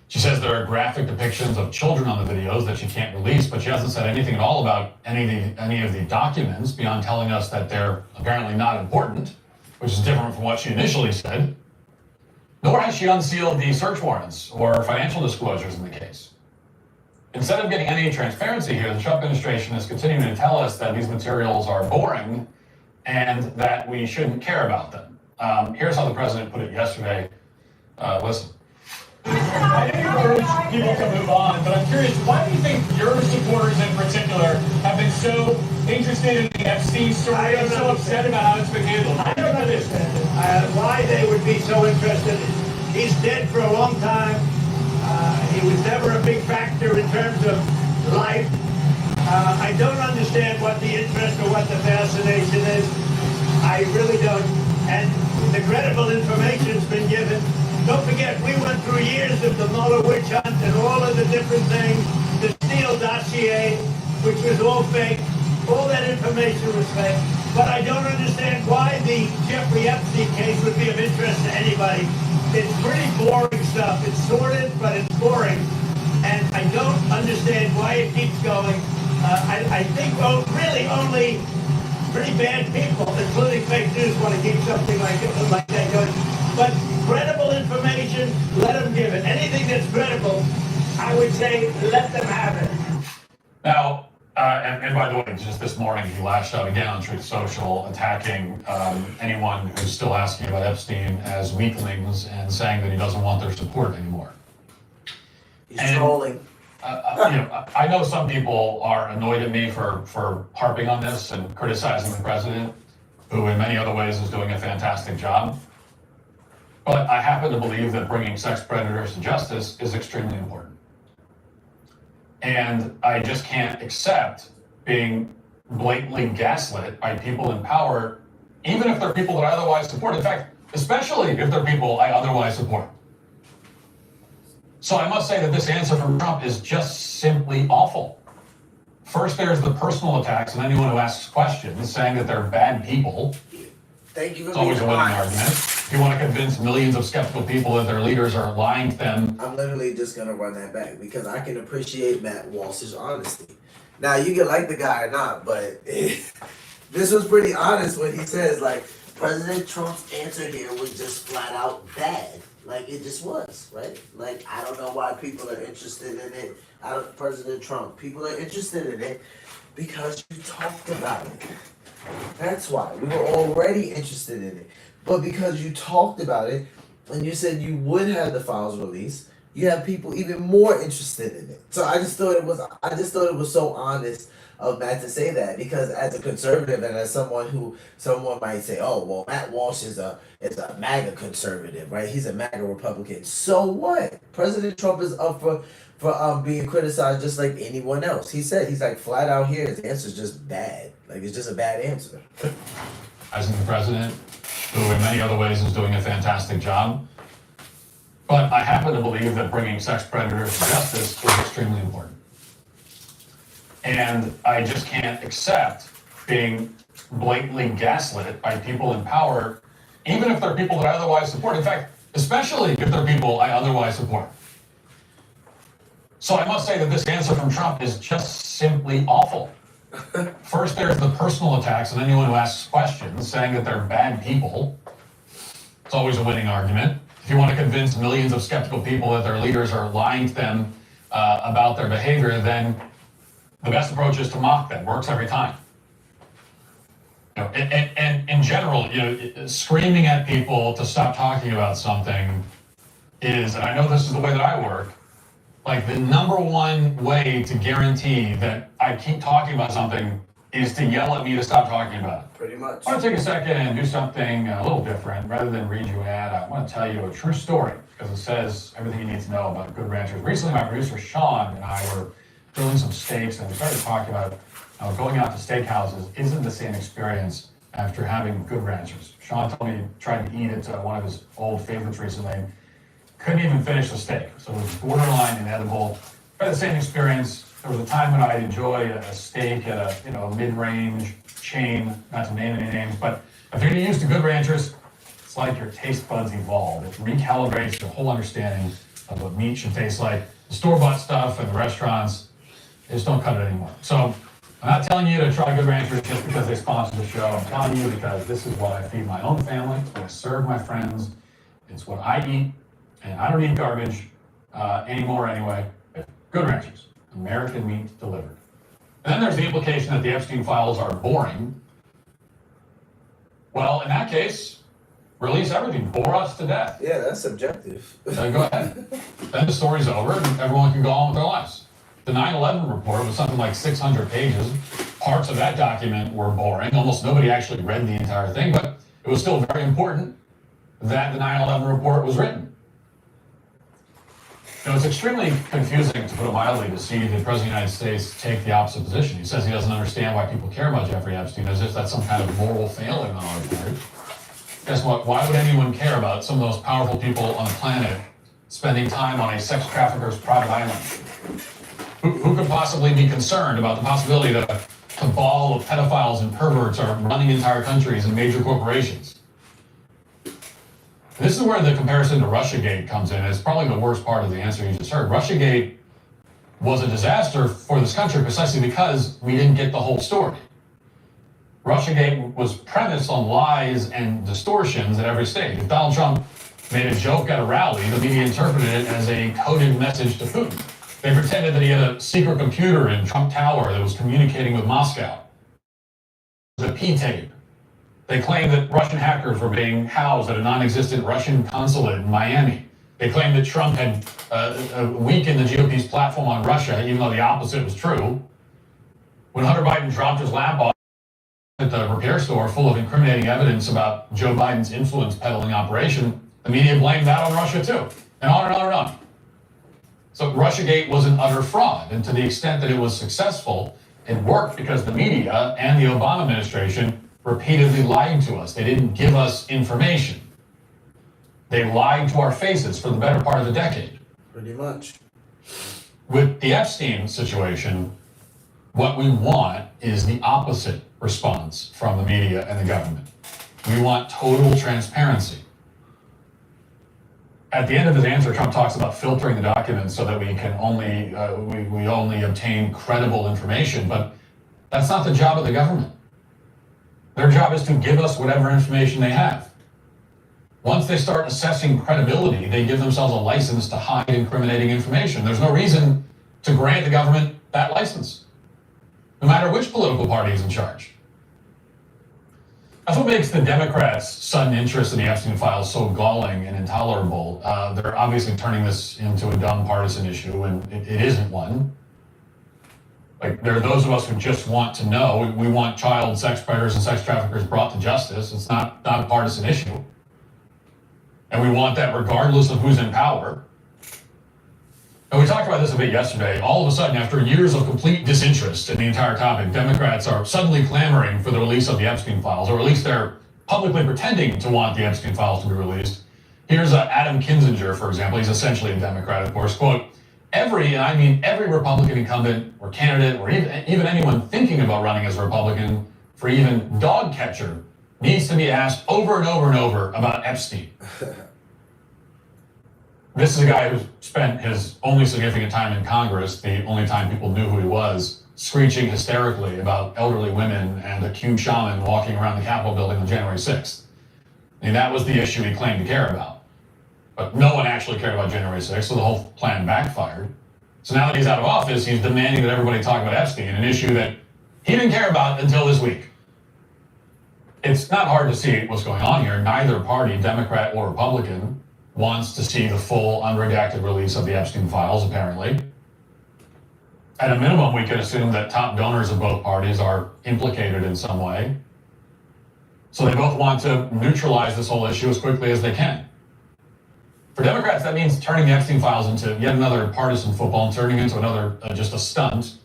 She says there are graphic depictions of children on the videos that she can't release, but she hasn't said anything at all about any of the documents beyond telling us that they're apparently not important, which is different from what she initially said. Nor has she unsealed the search warrants or financial disclosures in the case. Instead of getting any transparency here, the Trump administration is continuing to tell us that these materials are boring and that we shouldn't care about them. Here's how the president put it yesterday. Listen. I know you urge people to move on, but I'm curious, why do you think your supporters in particular have been so interested in the Epstein story and so upset about how it's been handled? I don't understand why they would be so interested. He's dead for a long time. He was never a big factor in terms of life. I don't understand what the interest or what the fascination is. I really don't. And the credible information's been given. Don't forget, we went through years of the Mueller witch hunt and all of the different things, the Steele dossier, which was all fake. All that information was fake. But I don't understand why the Jeffrey Epstein case would be of interest to anybody. It's pretty boring stuff. It's sordid, but it's boring. And I don't understand why it keeps going. I think really only pretty bad people, including fake news, want to keep something like that going. But credible information, let them give it. Anything that's credible, I would say, let them have it. Now, and by the way, just this morning, he lashed out again on Truth Social, attacking anyone who's still asking about Epstein as weaklings and saying that he doesn't want their support anymore. He's trolling. I know some people are annoyed at me for harping on this and criticizing the president, who in many other ways is doing a fantastic job. But I happen to believe that bringing sex predators to justice is extremely important. And I just can't accept being blatantly gaslit by people in power, even if they're people that I otherwise support. In fact, especially if they're people I otherwise support. So I must say that this answer from Trump is just simply awful. First, there's the personal attacks on anyone who asks questions, saying that they're bad people. Thank you for It's always a being winning honest. argument. If you want to convince millions of skeptical people that their leaders are lying to them. I'm literally just gonna run that back because I can appreciate Matt Walsh's honesty. Now you can like the guy or not, but this was pretty honest when he says like President Trump's answer here was just flat out bad. Like it just was, right? Like I don't know why people are interested in it. President Trump, people are interested in it because you talked about it. That's why we were already interested in it. But because you talked about it and you said you would have the files released, you have people even more interested in it. So I just thought it was so honest of Matt to say that, because as a conservative and as someone might say, oh well, Matt Walsh is a MAGA conservative, right? He's a MAGA Republican. So what? President Trump is up for being criticized just like anyone else. He's like flat out here, his answer's just bad. Like it's just a bad answer. As the president, who in many other ways is doing a fantastic job. But I happen to believe that bringing sex predators to justice is extremely important. And I just can't accept being blatantly gaslit by people in power, even if they're people that I otherwise support. In fact, especially if they're people I otherwise support. So I must say that this answer from Trump is just simply awful. First, there's the personal attacks on anyone who asks questions, saying that they're bad people. It's always a winning argument. If you want to convince millions of skeptical people that their leaders are lying to them about their behavior, then the best approach is to mock them. Works every time. You know, and in general, screaming at people to stop talking about something is, and I know this is the way that I work, like the number one way to guarantee that I keep talking about something is to yell at me to stop talking about it. Pretty much. I want to take a second and do something a little different. Rather than read you an ad, I want to tell you a true story because it says everything you need to know about Good Ranchers. Recently, my producer Sean and I were grilling some steaks and we started talking about how going out to steakhouses isn't the same experience after having Good Ranchers. Sean told me he tried to eat at one of his old favorites recently. Couldn't even finish the steak, so it was borderline inedible. I had the same experience. There was a time when I'd enjoy a steak at a mid-range chain, not to name any names, but if you're used to Good Ranchers, it's like your taste buds evolve. It recalibrates your whole understanding of what meat should taste like. The store-bought stuff and the restaurants, they just don't cut it anymore. So I'm not telling you to try Good Ranchers just because they sponsor the show. I'm telling you because this is what I feed my own family, it's what I serve my friends, it's what I eat. And I don't eat garbage anymore anyway. Good Ranchers, American meat delivered. And then there's the implication that the Epstein files are boring. Well, in that case, release everything, bore us to death. Yeah, that's subjective. Then go ahead. Then the story's over and everyone can go on with their lives. The 9/11 report was something like 600 pages. Parts of that document were boring. Almost nobody actually read the entire thing, but it was still very important that the 9/11 report was written. It's extremely confusing, to put it mildly, to see the President of the United States take the opposite position. He says he doesn't understand why people care about Jeffrey Epstein, as if that's some kind of moral failing on our part. Guess what? Why would anyone care about some of the most powerful people on the planet spending time on a sex trafficker's private island? Who could possibly be concerned about the possibility that a cabal of pedophiles and perverts are running entire countries and major corporations? This is where the comparison to Russiagate comes in. It's probably the worst part of the answer you just heard. Russiagate was a disaster for this country precisely because we didn't get the whole story. Russiagate was premised on lies and distortions at every stage. If Donald Trump made a joke at a rally, the media interpreted it as a coded message to Putin. They pretended that he had a secret computer in Trump Tower that was communicating with Moscow. It was a P-tape. They claimed that Russian hackers were being housed at a non-existent Russian consulate in Miami. They claimed that Trump had weakened the GOP's platform on Russia, even though the opposite was true. When Hunter Biden dropped his laptop at the repair store full of incriminating evidence about Joe Biden's influence peddling operation, the media blamed that on Russia too, and on and on and on. So Russiagate was an utter fraud, and to the extent that it was successful, It worked because the media and the Obama administration repeatedly lied to us. They didn't give us information. They lied to our faces for the better part of the decade. Pretty much. With the Epstein situation, what we want is the opposite response from the media and the government. We want total transparency. At the end of his answer, Trump talks about filtering the documents so that we can only we only obtain credible information, but that's not the job of the government. Their job is to give us whatever information they have. Once they start assessing credibility, they give themselves a license to hide incriminating information. There's no reason to grant the government that license, no matter which political party is in charge. That's what makes the Democrats' sudden interest in the Epstein files so galling and intolerable. They're obviously turning this into a dumb partisan issue, and it isn't one. Like, there are those of us who just want to know. We want child sex predators and sex traffickers brought to justice. It's not a partisan issue. And we want that regardless of who's in power. And we talked about this a bit yesterday. All of a sudden, after years of complete disinterest in the entire topic, Democrats are suddenly clamoring for the release of the Epstein files, or at least they're publicly pretending to want the Epstein files to be released. Here's Adam Kinzinger, for example. He's essentially a Democrat, of course. Quote, every Republican incumbent or candidate, or even anyone thinking about running as a Republican for even dog catcher needs to be asked over and over and over about Epstein. This is a guy who spent his only significant time in Congress, the only time people knew who he was, screeching hysterically about elderly women and a Q shaman walking around the Capitol building on January 6th. I mean, that was the issue he claimed to care about. But no one actually cared about January 6th, so the whole plan backfired. So now that he's out of office, he's demanding that everybody talk about Epstein, an issue that he didn't care about until this week. It's not hard to see what's going on here. Neither party, Democrat or Republican, wants to see the full unredacted release of the Epstein files, apparently. At a minimum, we can assume that top donors of both parties are implicated in some way. So they both want to neutralize this whole issue as quickly as they can. For Democrats, that means turning the Epstein files into yet another partisan football and turning into another, just a stunt.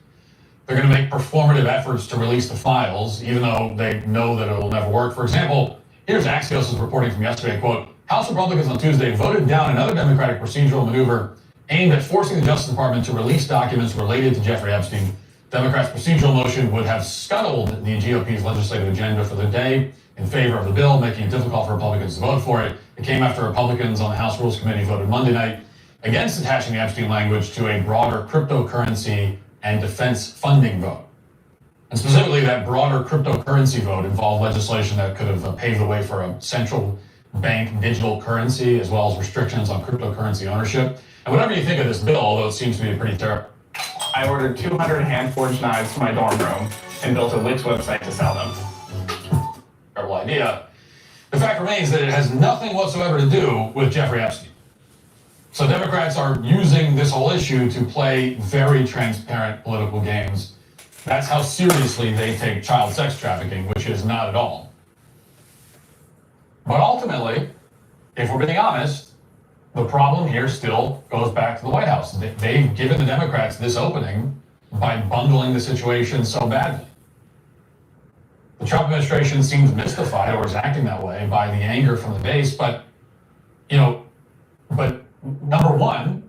They're going to make performative efforts to release the files, even though they know that it will never work. For example, here's Axios' reporting from yesterday, quote, House Republicans on Tuesday voted down another Democratic procedural maneuver aimed at forcing the Justice Department to release documents related to Jeffrey Epstein. Democrats' procedural motion would have scuttled the GOP's legislative agenda for the day in favor of the bill, making it difficult for Republicans to vote for it. It came after Republicans on the House Rules Committee voted Monday night against attaching the Epstein language to a broader cryptocurrency and defense funding vote. And specifically, that broader cryptocurrency vote involved legislation that could have paved the way for a central bank digital currency, as well as restrictions on cryptocurrency ownership. And whatever you think of this bill, although it seems to be pretty terrible. I ordered 200 hand-forged knives for my dorm room and built a Wix website to sell them. Terrible idea. The fact remains that it has nothing whatsoever to do with Jeffrey Epstein. So Democrats are using this whole issue to play very transparent political games. That's how seriously they take child sex trafficking, which is not at all. But ultimately, if we're being honest, the problem here still goes back to the White House. They've given the Democrats this opening by bungling the situation so badly. The Trump administration seems mystified, or is acting that way, by the anger from the base. But number one,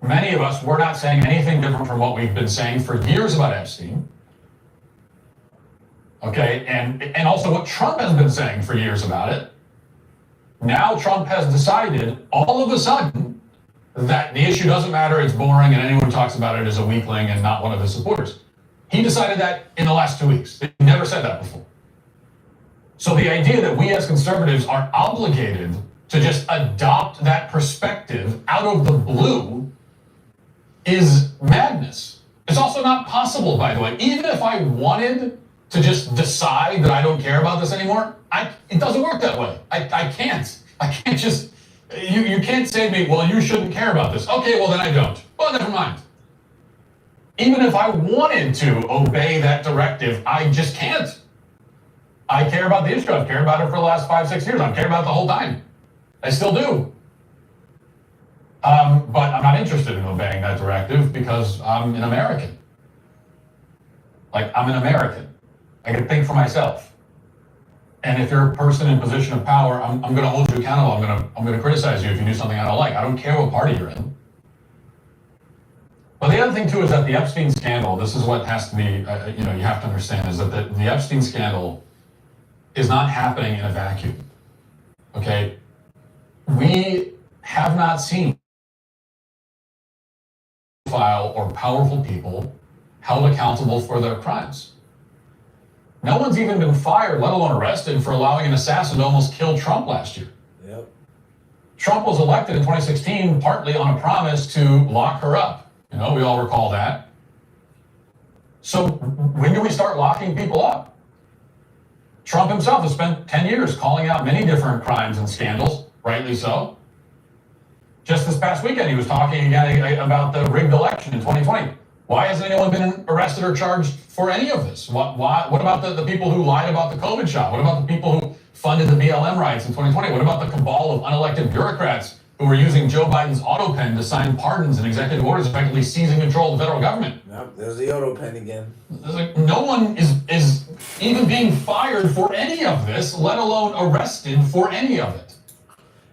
many of us were not saying anything different from what we've been saying for years about Epstein. Okay, and also what Trump has been saying for years about it. Now Trump has decided all of a sudden that the issue doesn't matter, it's boring, and anyone who talks about it is a weakling and not one of his supporters. He decided that in the last 2 weeks. He never said that before. So the idea that we as conservatives are obligated to just adopt that perspective out of the blue is madness. It's also not possible, by the way. Even if I wanted to just decide that I don't care about this anymore, it doesn't work that way. I can't. I can't just, you can't say to me, well, you shouldn't care about this. Okay, well, then I don't. Well, never mind. Even if I wanted to obey that directive, I just can't. I care about the issue. I've cared about it for the last 5-6 years. I've cared about it the whole time. I still do. But I'm not interested in obeying that directive because I'm an American. Like, I'm an American. I can think for myself. And if you're a person in a position of power, I'm going to hold you accountable. I'm going to criticize you if you do something I don't like. I don't care what party you're in. But the other thing too is that the Epstein scandal. This is what has to be. You have to understand is that the Epstein scandal is not happening in a vacuum. Okay, we have not seen or powerful people held accountable for their crimes. No one's even been fired, let alone arrested, for allowing an assassin to almost kill Trump last year. Yep. Trump was elected in 2016 partly on a promise to lock her up. We all recall that. So when do we start locking people up? Trump himself has spent 10 years calling out many different crimes and scandals, rightly so. Just this past weekend, he was talking again about the rigged election in 2020. Why hasn't anyone been arrested or charged for any of this? What about the people who lied about the COVID shot? What about the people who funded the BLM riots in 2020? What about the cabal of unelected bureaucrats who were using Joe Biden's auto pen to sign pardons and executive orders, effectively seizing control of the federal government? Yep, there's the auto pen again. No one is even being fired for any of this, let alone arrested for any of it.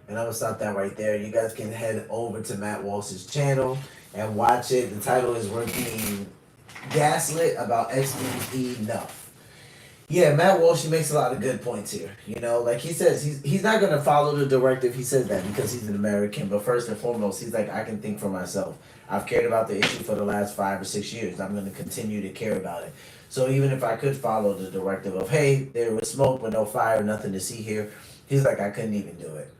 And I'm gonna stop that right there. You guys can head over to Matt Walsh's channel and watch it. The title is "We're Being Gaslit About Epstein Enough." Yeah, Matt Walsh, he makes a lot of good points here. Like he says, he's not gonna follow the directive. He says that because he's an American. But first and foremost, he's like, I can think for myself. I've cared about the issue for the last 5 or 6 years. I'm gonna continue to care about it. So even if I could follow the directive of, hey, there was smoke but no fire, nothing to see here, he's like, I couldn't even do it.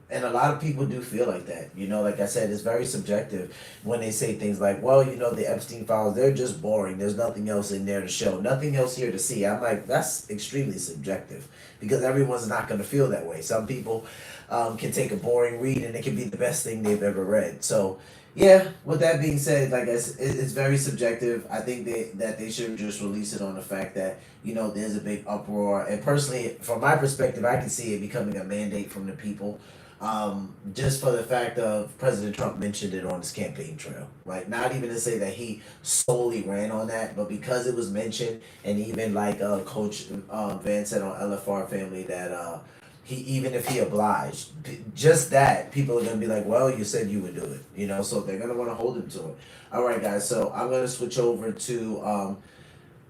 And a lot of people do feel like that. Like I said, it's very subjective when they say things like, well, the Epstein files, they're just boring. There's nothing else in there to show, nothing else here to see. I'm like, that's extremely subjective because everyone's not going to feel that way. Some people can take a boring read and it can be the best thing they've ever read. So, yeah, with that being said, like it's very subjective. I think that they should just release it on the fact that, there's a big uproar. And personally, from my perspective, I can see it becoming a mandate from the people. Just for the fact of President Trump mentioned it on his campaign trail. Like, not even to say that he solely ran on that, but because it was mentioned, and even like Coach Van said on LFR Family that even if he obliged, just that, people are gonna be like, well, you said you would do it, so they're gonna want to hold him to it. All right, guys, so I'm gonna switch over to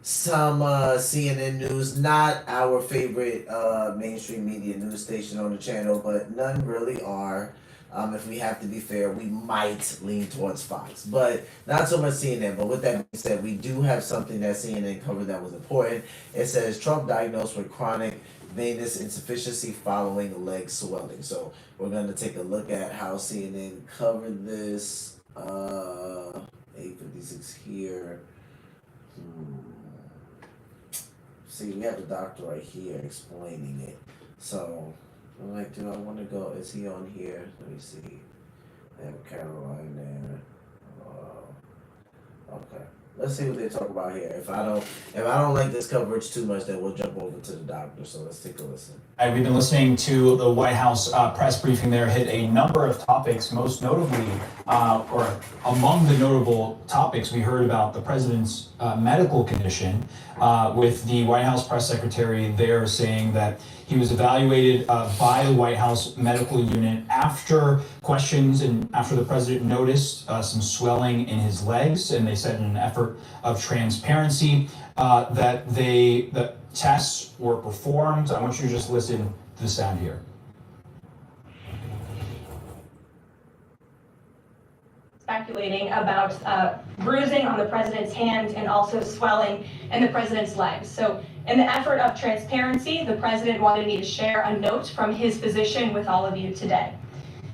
some CNN news, not our favorite mainstream media news station on the channel, but none really are. If we have to be fair, we might lean towards Fox, but not so much CNN. But with that being said, we do have something that CNN covered that was important. It says Trump diagnosed with chronic venous insufficiency following leg swelling. So we're going to take a look at how CNN covered this. 856 here. See, we have the doctor right here explaining it. So I'm like, do I want to go? Is he on here? Let me see. I have Caroline there. Okay. Let's see what they talk about here. If I don't like this coverage too much, then we'll jump over to the doctor. So let's take a listen. We've been listening to the White House press briefing there, hit a number of topics, most notably, or among the notable topics, we heard about the president's medical condition, with the White House press secretary there saying that he was evaluated by the White House medical unit after questions and after the president noticed some swelling in his legs, and they said in an effort of transparency that the tests were performed. I want you to just listen to the sound here. Speculating about bruising on the president's hand and also swelling in the president's legs. So in the effort of transparency, the president wanted me to share a note from his physician with all of you today.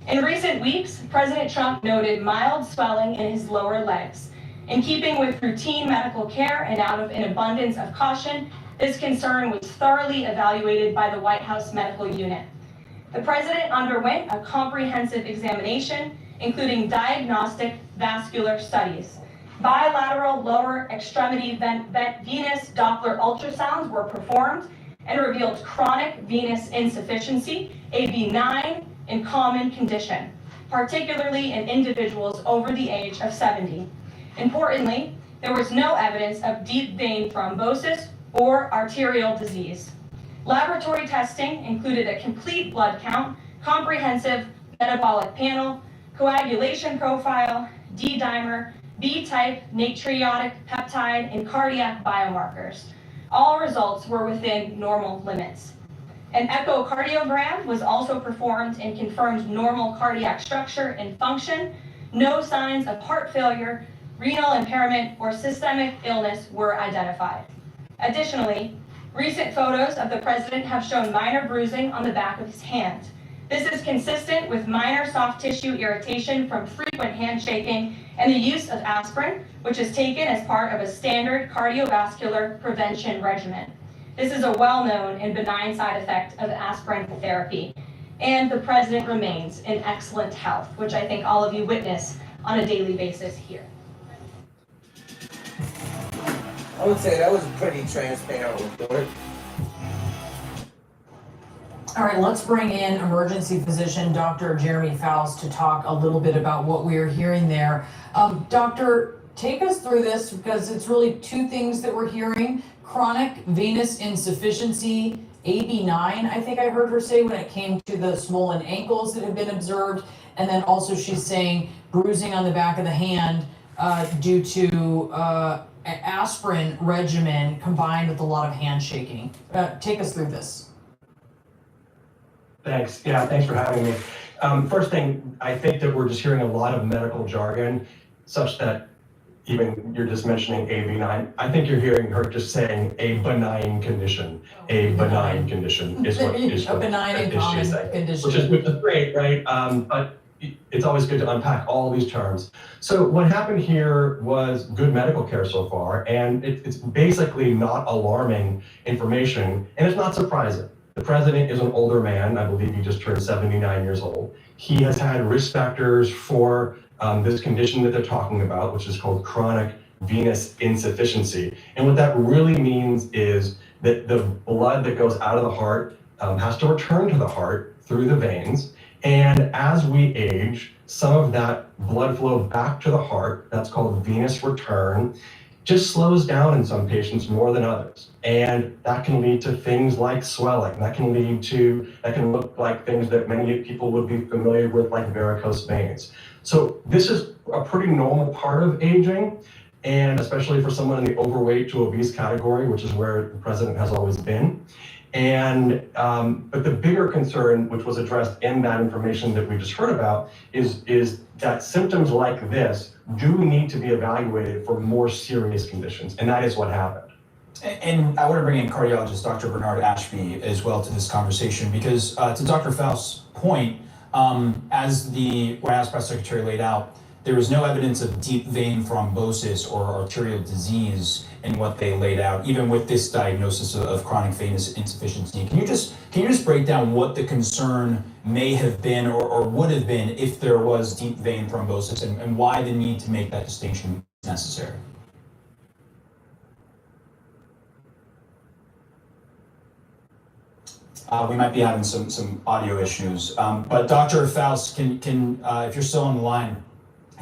In recent weeks, President Trump noted mild swelling in his lower legs. In keeping with routine medical care and out of an abundance of caution, this concern was thoroughly evaluated by the White House medical unit. The president underwent a comprehensive examination, including diagnostic vascular studies. Bilateral lower extremity venous Doppler ultrasounds were performed and revealed chronic venous insufficiency, a benign and common condition, particularly in individuals over the age of 70. Importantly, There was no evidence of deep vein thrombosis or arterial disease. Laboratory testing included a complete blood count, comprehensive metabolic panel, coagulation profile, D-dimer, B-type natriuretic peptide, and cardiac biomarkers. All results were within normal limits. An echocardiogram was also performed and confirmed normal cardiac structure and function. No signs of heart failure, renal impairment, or systemic illness were identified. Additionally, recent photos of the president have shown minor bruising on the back of his hand. This is consistent with minor soft tissue irritation from frequent handshaking and the use of aspirin, which is taken as part of a standard cardiovascular prevention regimen. This is a well-known and benign side effect of aspirin therapy. And the president remains in excellent health, which I think all of you witness on a daily basis here. I would say that was a pretty transparent report. All right, let's bring in emergency physician Dr. Jeremy Faust to talk a little bit about what we are hearing there. Doctor, take us through this because it's really two things that we're hearing. Chronic venous insufficiency, AB9, I think I heard her say when it came to the swollen ankles that have been observed. And then also she's saying bruising on the back of the hand due to aspirin regimen combined with a lot of handshaking. Take us through this. Thanks. Yeah, thanks for having me. First thing, I think that we're just hearing a lot of medical jargon such that even you're just mentioning AB9. I think you're hearing her just saying a benign condition. A benign condition is what she's saying, which is great, right? But it's always good to unpack all these terms. So what happened here was good medical care so far, and it's basically not alarming information, and it's not surprising. The president is an older man. I believe he just turned 79 years old. He has had risk factors for this condition that they're talking about, which is called chronic venous insufficiency. And what that really means is that the blood that goes out of the heart has to return to the heart through the veins. And as we age, some of that blood flow back to the heart, that's called venous return, just slows down in some patients more than others. And that can lead to things like swelling. That can look like things that many people would be familiar with, like varicose veins. So this is a pretty normal part of aging, and especially for someone in the overweight to obese category, which is where the president has always been. And but the bigger concern, which was addressed in that information that we just heard about, is that symptoms like this do need to be evaluated for more serious conditions, and that is what happened. And I want to bring in cardiologist Dr. Bernard Ashby as well to this conversation because to Dr. Faust's point, as the White House press secretary laid out, there was no evidence of deep vein thrombosis or arterial disease in what they laid out, even with this diagnosis of chronic venous insufficiency. Can you just break down what the concern may have been or would have been if there was deep vein thrombosis and why the need to make that distinction necessary? We might be having some audio issues, but Dr. Faust, can if you're still on the line,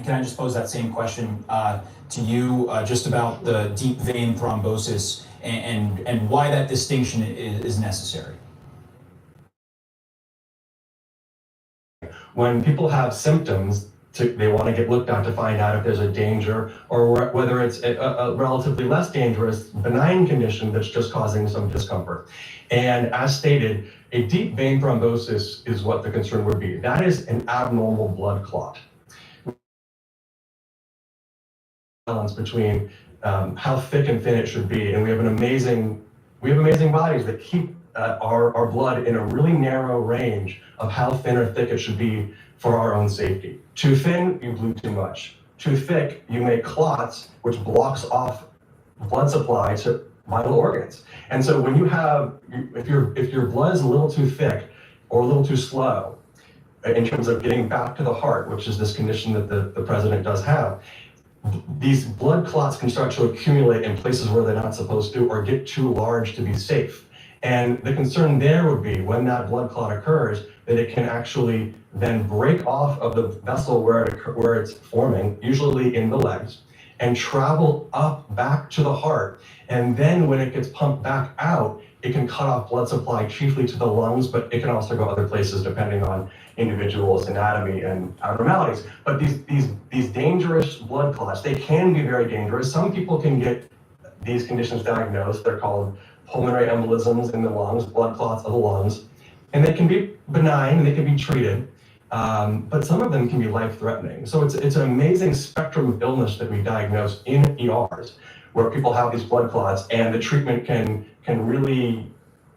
can I just pose that same question to you, just about the deep vein thrombosis and why that distinction is necessary? When people have symptoms, they want to get looked at to find out if there's a danger or whether it's a relatively less dangerous, benign condition that's just causing some discomfort. And as stated, a deep vein thrombosis is what the concern would be. That is an abnormal blood clot. Balance between how thick and thin it should be, and we have amazing bodies that keep our blood in a really narrow range of how thin or thick it should be for our own safety. Too thin, you bleed too much. Too thick, you make clots, which blocks off blood supply to vital organs. And so when you have, if your blood is a little too thick or a little too slow in terms of getting back to the heart, which is this condition that the president does have, these blood clots can start to accumulate in places where they're not supposed to or get too large to be safe. And the concern there would be when that blood clot occurs, that it can actually then break off of the vessel where it's forming, usually in the legs, and travel up back to the heart. And then when it gets pumped back out, it can cut off blood supply chiefly to the lungs, but it can also go other places depending on individuals' anatomy and abnormalities. But these dangerous blood clots, they can be very dangerous. Some people can get these conditions diagnosed. They're called pulmonary embolisms in the lungs, blood clots of the lungs. And they can be benign and they can be treated, but some of them can be life-threatening. So it's an amazing spectrum of illness that we diagnose in ERs, where people have these blood clots, and the treatment can really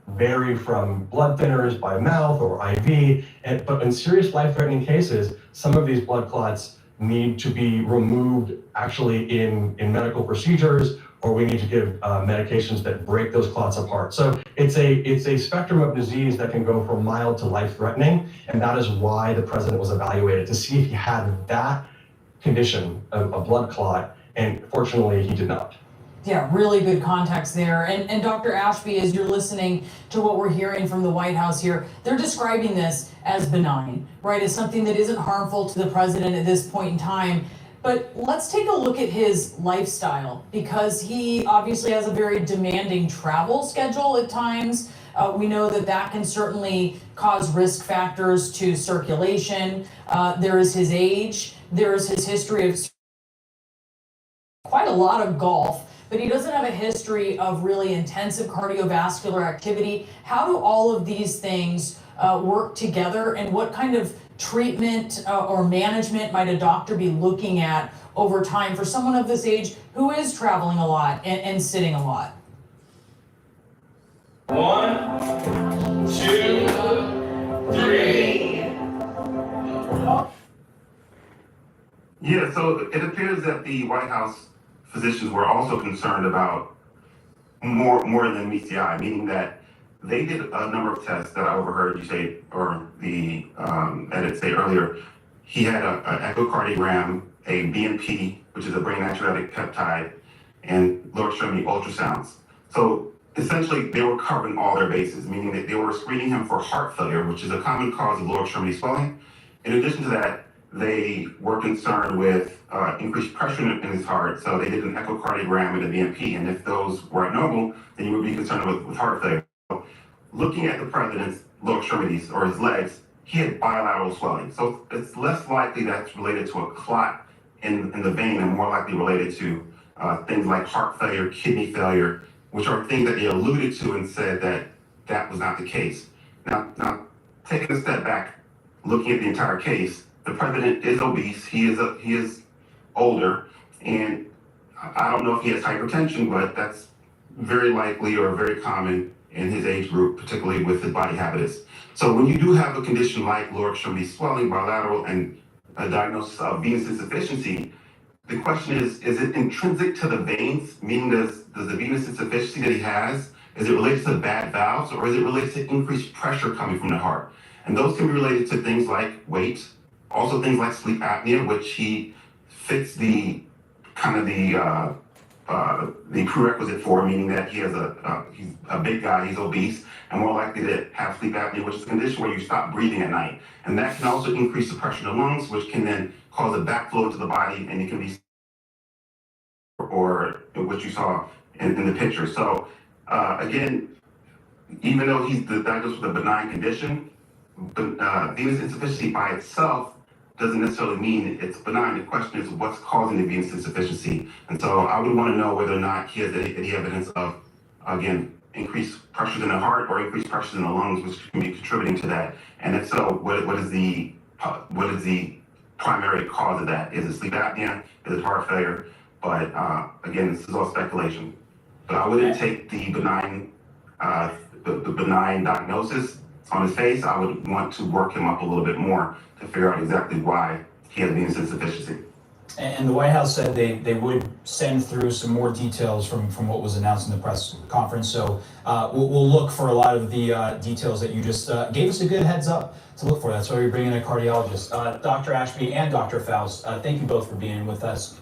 vary from blood thinners by mouth or IV, but in serious life-threatening cases, some of these blood clots need to be removed actually in medical procedures, or we need to give medications that break those clots apart. So it's a spectrum of disease that can go from mild to life-threatening, and that is why the president was evaluated, to see if he had that condition, a blood clot, and fortunately he did not. Yeah, really good context there. And Dr. Ashby, as you're listening to what we're hearing from the White House here, they're describing this as benign, right? As something that isn't harmful to the president at this point in time. But let's take a look at his lifestyle, because he obviously has a very demanding travel schedule at times. We know that can certainly cause risk factors to circulation. There is his age. There is his history of quite a lot of golf, but he doesn't have a history of really intensive cardiovascular activity. How do all of these things work together, and what kind of treatment or management might a doctor be looking at over time for someone of this age who is traveling a lot and sitting a lot? 1, 2, 3. Yeah, so it appears that the White House physicians were also concerned about more than meets the eye, meaning that they did a number of tests that I overheard you say, or the edit say earlier. He had an echocardiogram, a BNP, which is a brain natriuretic peptide, and lower extremity ultrasounds. So essentially, they were covering all their bases, meaning that they were screening him for heart failure, which is a common cause of lower extremity swelling. In addition to that, they were concerned with increased pressure in his heart, so they did an echocardiogram and a BNP, and if those were abnormal, then you would be concerned with heart failure. Looking at the president's lower extremities or his legs, he had bilateral swelling, so it's less likely that's related to a clot in the vein and more likely related to things like heart failure, kidney failure, which are things that they alluded to and said that that was not the case. Now taking a step back, looking at the entire case, the president is obese. He is older, and I don't know if he has hypertension, but that's very likely or very common in his age group, particularly with his body habitus. So when you do have a condition like lower extremity swelling, bilateral, and a diagnosis of venous insufficiency, the question is it intrinsic to the veins, meaning does the venous insufficiency that he has, is it related to bad valves, or is it related to increased pressure coming from the heart? And those can be related to things like weight, also things like sleep apnea, which he fits the prerequisite for, meaning that he's a big guy, he's obese, and more likely to have sleep apnea, which is a condition where you stop breathing at night. And that can also increase the pressure in the lungs, which can then cause a backflow into the body, and it can be, or what you saw in the picture. So again, even though he's diagnosed with a benign condition, venous insufficiency by itself doesn't necessarily mean it's benign. The question is what's causing the venous insufficiency. And so I would want to know whether or not he has any evidence of, again, increased pressures in the heart or increased pressures in the lungs, which can be contributing to that. And if so, what is the primary cause of that? Is it sleep apnea? Is it heart failure? But again, this is all speculation. But I wouldn't take the benign diagnosis on his face. I would want to work him up a little bit more to figure out exactly why he has venous insufficiency. And the White House said they would send through some more details from what was announced in the press conference. So we'll look for a lot of the details that you just gave us a good heads up to look for. That's why we bring in a cardiologist. Dr. Ashby and Dr. Faust, thank you both for being with us.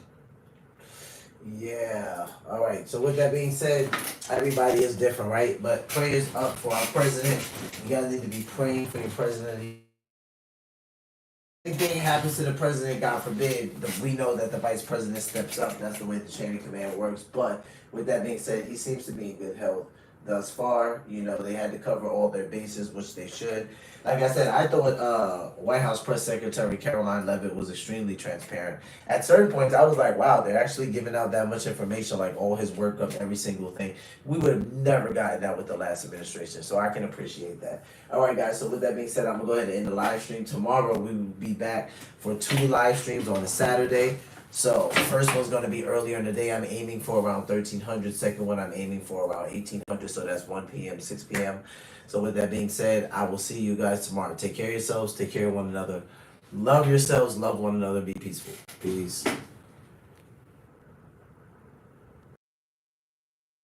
Yeah. All right. So with that being said, everybody is different, right? But prayers up for our president. You guys need to be praying for your president. anything happens to the president, God forbid, we know that the vice president steps up. That's the way the chain of command works. But with that being said, he seems to be in good health thus far. You know, they had to cover all their bases, which they should. Like I said, I thought White House Press Secretary Caroline Leavitt was extremely transparent. At certain points, I was like, wow, they're actually giving out that much information, like all his workup, every single thing. We would have never gotten that with the last administration, so I can appreciate that. All right, guys, so with that being said, I'm going to go ahead and end the live stream. Tomorrow, we will be back for 2 live streams on a Saturday. So first one's going to be earlier in the day. I'm aiming for around 1300. Second one, I'm aiming for around 1800. So that's 1 p.m., 6 p.m. So with that being said, I will see you guys tomorrow. Take care of yourselves. Take care of one another. Love yourselves. Love one another. Be peaceful. Peace.